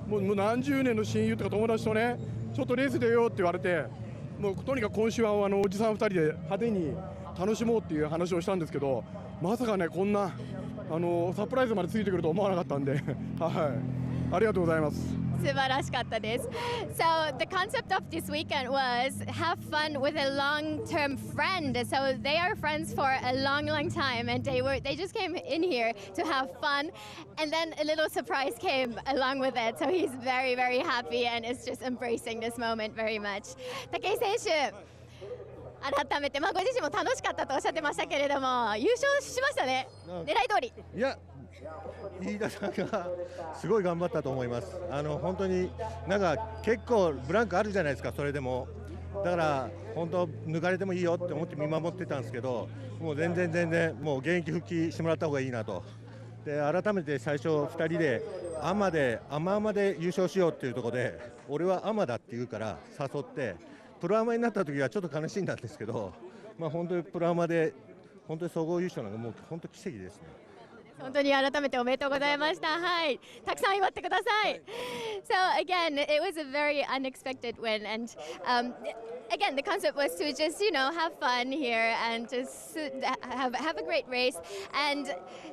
もう何十年の親友とか友達とね、ちょっとレース出ようって言われて、もうとにかく今週はおじさん2人で派手に楽しもうっていう話をしたんですけど、まさかねこんなサプライズまでついてくると思わなかったんで、はい、ありがとうございます。素晴らしかったです。So the concept of this weekend was have fun with a long-term friend. So they are friends for a long, long time, and they just came in here to have fun, and then a little surprise came along with it. So he's very, very happy and is just embracing this moment very much. 武井選手、改めてご自身も楽しかったとおっしゃってましたけれども、優勝しましたね。狙い通り。いや。飯田さんがすごい頑張ったと思います。本当になんか結構ブランクあるじゃないですか。それでもだから本当抜かれてもいいよって思って見守ってたんですけど、もう全然もう現役復帰してもらった方がいいなと。で改めて最初2人でアマで優勝しようっていうところで、俺はアマだって言うから誘ってプロアマになった時はちょっと悲しんだんですけど、まあ本当にプロアマで本当に総合優勝なんかもう本当奇跡ですね。本当に改めておめでとうございました。はい、たくさん祝ってください。So again, it was a very unexpected win, and again, the concept was to just have fun here and just have a great race. And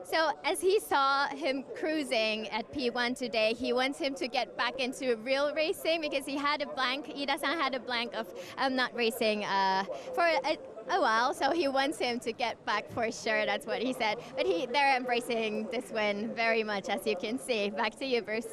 so as he saw him cruising at P1 today, he wants him to get back into real racing because he had a blank. Ida-san had a blank of not racing for a while, so he wants him to get back for sure. That's what he said. But they're embracing this win very much, as you can see. Back to you, Bruce.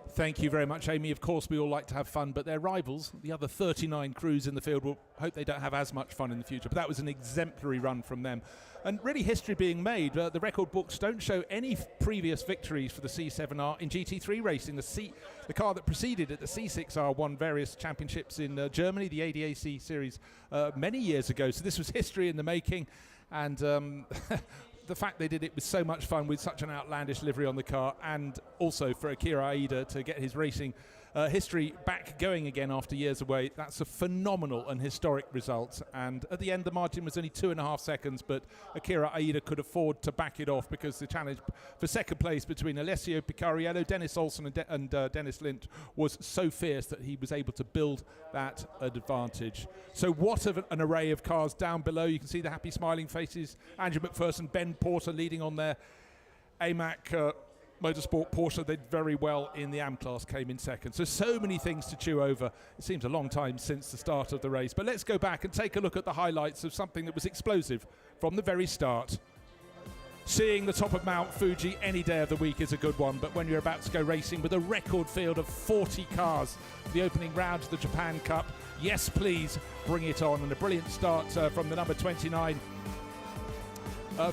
Thank you very much, Amy. Of course, we all like to have fun, but their rivals, the other 39 crews in the field, will hope they don't have as much fun in the future. But that was an exemplary run from them. And really history being made. The record books don't show any previous victories for the C7R in GT3 racing. The car that preceded it, the C6R, won various championships in Germany, the ADAC series, many years ago. So this was history in the making. And the fact they did it with so much fun with such an outlandish livery on the car, and also for Akira Aida to get his racing history back going again after years away, that's a phenomenal and historic result. And at the end, the margin was only 2.5 seconds, but Akira Aida could afford to back it off because the challenge for second place between Alessio Picariello, Dennis Olsen and Dennis Lind was so fierce that he was able to build that advantage. So what an array of cars down below. You can see the happy smiling faces. Andrew McPherson, Ben Porter leading on there. AMAC Motorsport Porsche did very well in the AM class, came in second. So many things to chew over. It seems a long time since the start of the race. But let's go back and take a look at the highlights of something that was explosive from the very start. Seeing the top of Mount Fuji any day of the week is a good one, but when you're about to go racing with a record field of 40 cars for the opening round of the Japan Cup, yes please, bring it on. And a brilliant start from the number 29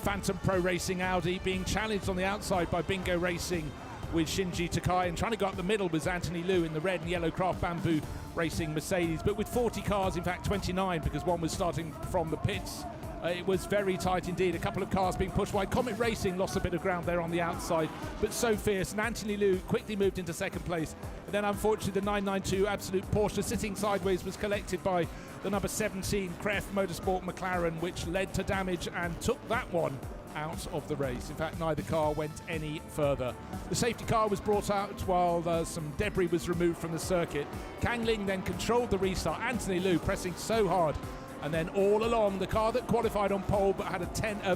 Phantom Pro Racing Audi, being challenged on the outside by Bingo Racing with Shinji Takai, and trying to go up the middle was Anthony Liu in the red and yellow Craft Bamboo Racing Mercedes. But with 40 cars, in fact 29, because one was starting from the pits, it was very tight indeed. A couple of cars being pushed wide. Comet Racing lost a bit of ground there on the outside, but so fierce. And Anthony Liu quickly moved into second place. And then unfortunately the 992 Absolute Porsche sitting sideways was collected by the number 17 Kref Motorsport McLaren, which led to damage and took that one out of the race. In fact, neither car went any further. The safety car was brought out while some debris was removed from the circuit. Kang Ling then controlled the restart. Anthony Liu pressing so hard. And then all along, the car that qualified on pole but had a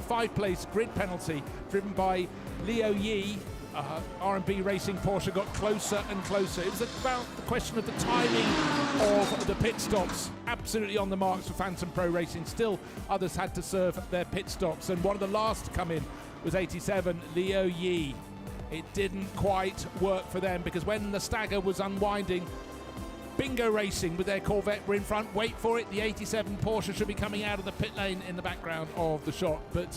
5-place grid penalty driven by Liu Yi, R&B Racing Porsche, got closer and closer. It was about the question of the timing of the pit stops. Absolutely on the marks for Phantom Pro Racing. Still, others had to serve their pit stops. And one of the last to come in was 87, Liu Yi. It didn't quite work for them because when the stagger was unwinding, Bingo Racing with their Corvette were in front. Wait for it, the 87 Porsche should be coming out of the pit lane in the background of the shot. But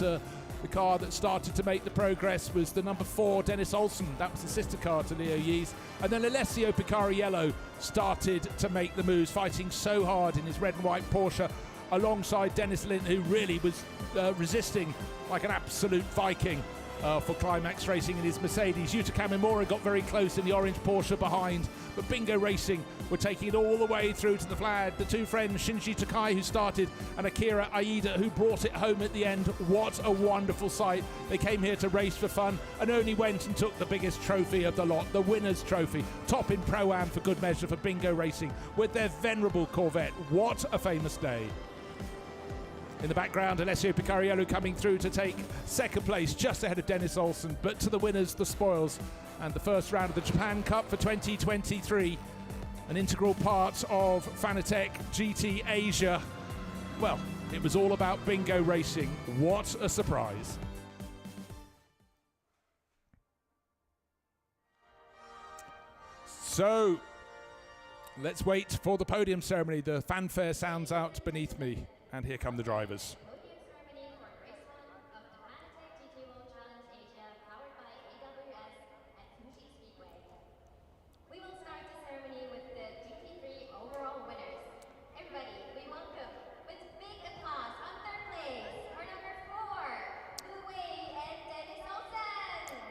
the car that started to make the progress was the number 4 Dennis Olsen. That was the sister car to Liu Yi's. And then Alessio Picariello started to make the moves, fighting so hard in his red and white Porsche alongside Dennis Lind, who really was resisting like an absolute Viking for Climax Racing in his Mercedes. Yuta Kamimura got very close in the orange Porsche behind, but Bingo Racing were taking it all the way through to the flag. The two friends, Shinji Takai, who started, and Akira Aida, who brought it home at the end. What a wonderful sight. They came here to race for fun and only went and took the biggest trophy of the lot, the winner's trophy. Top in Pro-Am for good measure for Bingo Racing with their venerable Corvette. What a famous day. In the background, Alessio Picariello coming through to take second place, just ahead of Dennis Olsen. But to the winners, the spoils, and the first round of the Japan Cup for 2023. An integral part of Fanatec GT Asia. Well, it was all about Bingo Racing. What a surprise. So, let's wait for the podium ceremony. The fanfare sounds out beneath me. And here come the drivers. Podium ceremony for race 1 of the Fanatec GT World Challenge Asia, powered by AWS at Fuji Speedway. We will start the ceremony with the GT3 overall winners. Everybody, we welcome with big applause on third place for number 4, Lu Wei and Dennis Olsen.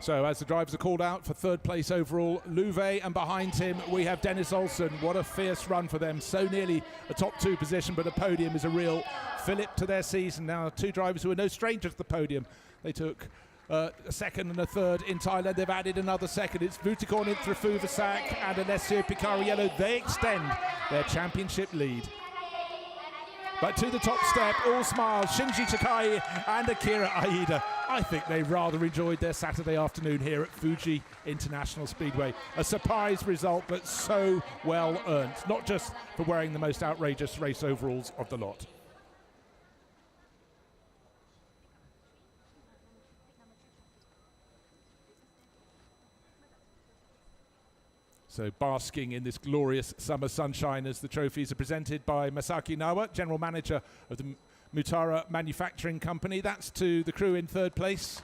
So as the drivers are called out for third place overall, Lu Wei, and behind him we have Dennis Olsen. What a fierce run for them. So nearly a top 2 position, but a podium is a real fillip to their season. Now two drivers who are no stranger to the podium. They took a second and a third in Thailand. They've added another second. It's Vutikon in Fuvasak and Alessio Picariello. They extend their championship lead. But to the top step, all smiles, Shinji Takai and Akira Aida. I think they rather enjoyed their Saturday afternoon here at Fuji International Speedway. A surprise result, but so well earned, not just for wearing the most outrageous race overalls of the lot. So basking in this glorious summer sunshine as the trophies are presented by Masaki Nawa, General Manager of the Mutara Manufacturing Company. That's to the crew in third place.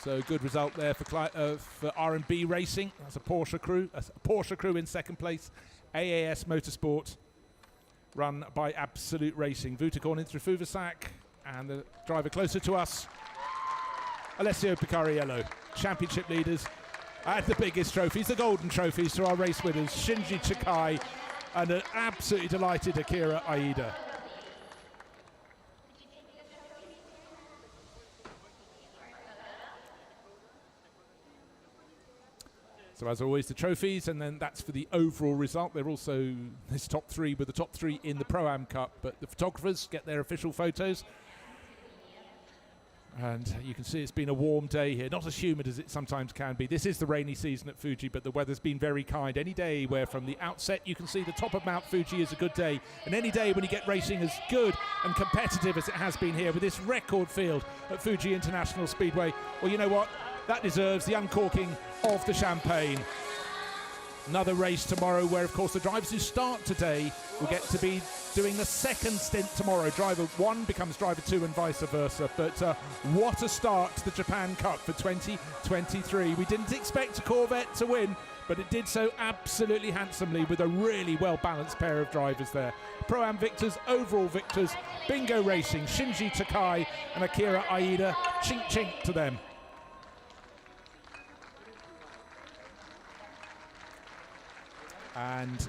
So good result there for R&B Racing. That's a Porsche crew. That's a Porsche crew in second place. AAS Motorsport, run by Absolute Racing. Vutikon in through Fuvasak, and the driver closer to us, Alessio Picariello. Championship leaders. And the biggest trophies, the golden trophies, to our race winners, Shinji Takai and an absolutely delighted Akira Aida. So as always, the trophies, and then that's for the overall result. They're also this top three with the top three in the Pro-Am Cup, but the photographers get their official photos. And you can see it's been a warm day here, not as humid as it sometimes can be. This is the rainy season at Fuji, but the weather's been very kind. Any day where from the outset you can see the top of Mount Fuji is a good day, and any day when you get racing as good and competitive as it has been here with this record field at Fuji International Speedway, well, you know what? That deserves the uncorking of the champagne. Another race tomorrow where, of course, the drivers who start today will get to be doing the second stint tomorrow. Driver 1 becomes driver 2 and vice versa. But what a start to the Japan Cup for 2023. We didn't expect a Corvette to win, but it did so absolutely handsomely with a really well-balanced pair of drivers there. Pro-Am victors, overall victors, Bingo Racing, Shinji Takai and Akira Aida. Chink chink to them. And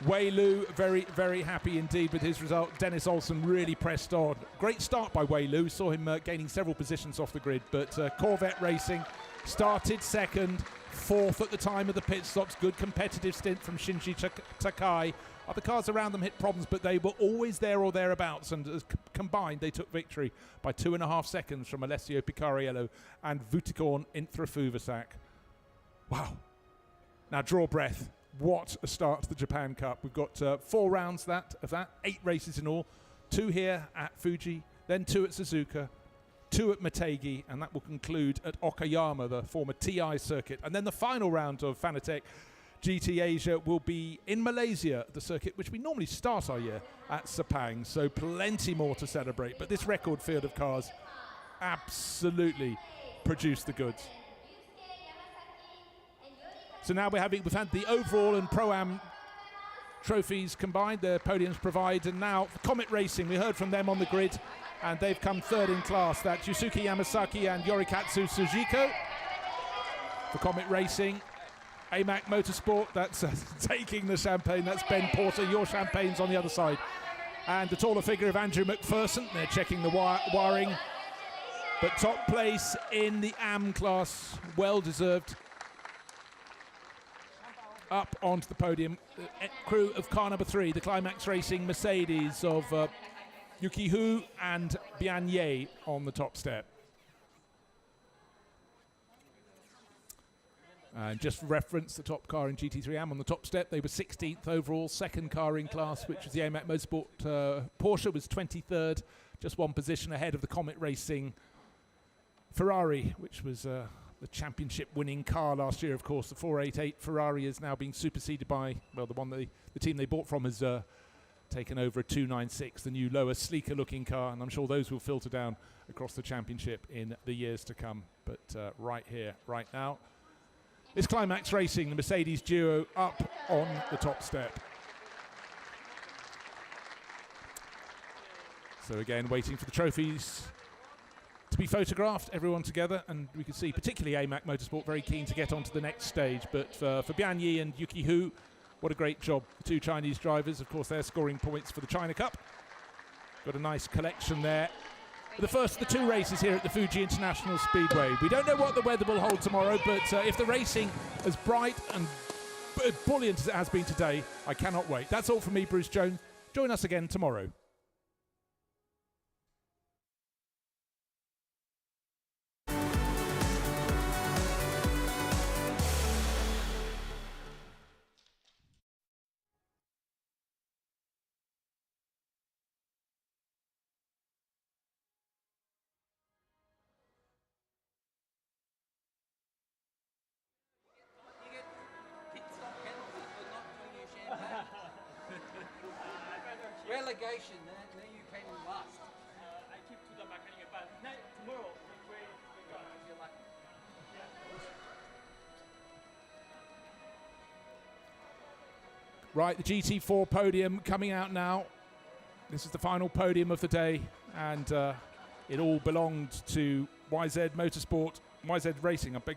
Wei Lu very, very happy indeed with his result. Dennis Olsen really pressed on. Great start by Wei Lu. Saw him gaining several positions off the grid. But Corvette Racing started second, fourth at the time of the pit stops. Good competitive stint from Shinji Takai. Other cars around them hit problems, but they were always there or thereabouts. And combined, they took victory by 2.5 seconds from Alessio Picariello and Vutikon Intrafuvasak. Wow. Now draw breath. What a start to the Japan Cup. We've got 4 rounds of that, 8 races in all. 2 here at Fuji, then 2 at Suzuka, 2 at Motegi, and that will conclude at Okayama, the former TI circuit. And then the final round of Fanatec GT Asia will be in Malaysia, the circuit which we normally start our year at Sepang. So plenty more to celebrate. But this record field of cars absolutely produced the goods. So now we've had the overall and Pro-Am trophies combined, their podiums provide, and now Comet Racing, we heard from them on the grid, and they've come third in class. That's Yusuke Yamasaki and Yorikatsu Sujiko for Comet Racing. AMAC Motorsport, that's taking the champagne, that's Ben Porter, your champagne's on the other side. And the taller figure of Andrew McPherson, they're checking the wiring. But top place in the AM class, well deserved. Up onto the podium, crew of car number 3, the Climax Racing Mercedes of Yuki Hu and Bian Ye on the top step. And just reference the top car in GT3 AM on the top step. They were 16th overall, second car in class, which was the AMAC Motorsport. Porsche was 23rd, just 1 position ahead of the Comet Racing Ferrari, which was the championship-winning car last year, of course. The 488 Ferrari is now being superseded by, well, the team they bought from has taken over a 296, the new lower, sleeker-looking car, and I'm sure those will filter down across the championship in the years to come. But right here, right now, it's Climax Racing, the Mercedes duo, up on the top step. So again, waiting for the trophies to be photographed, everyone together, and we can see particularly AMAC Motorsport very keen to get onto the next stage. But for Bian Yi and Yuki Hu, what a great job. The 2 Chinese drivers, of course, they're scoring points for the China Cup. Got a nice collection there the first of the two races here at the Fuji International Speedway. We don't know what the weather will hold tomorrow, but if the racing as bright and buoyant as it has been today, I cannot wait. That's all from me, Bruce Jones. Join us again tomorrow. Relegation, then you came in last. I keep to the mechanic, but tomorrow Right, the GT4 podium coming out now. This is the final podium of the day, and it all belonged to YZ Motorsport, YZ Racing, I beg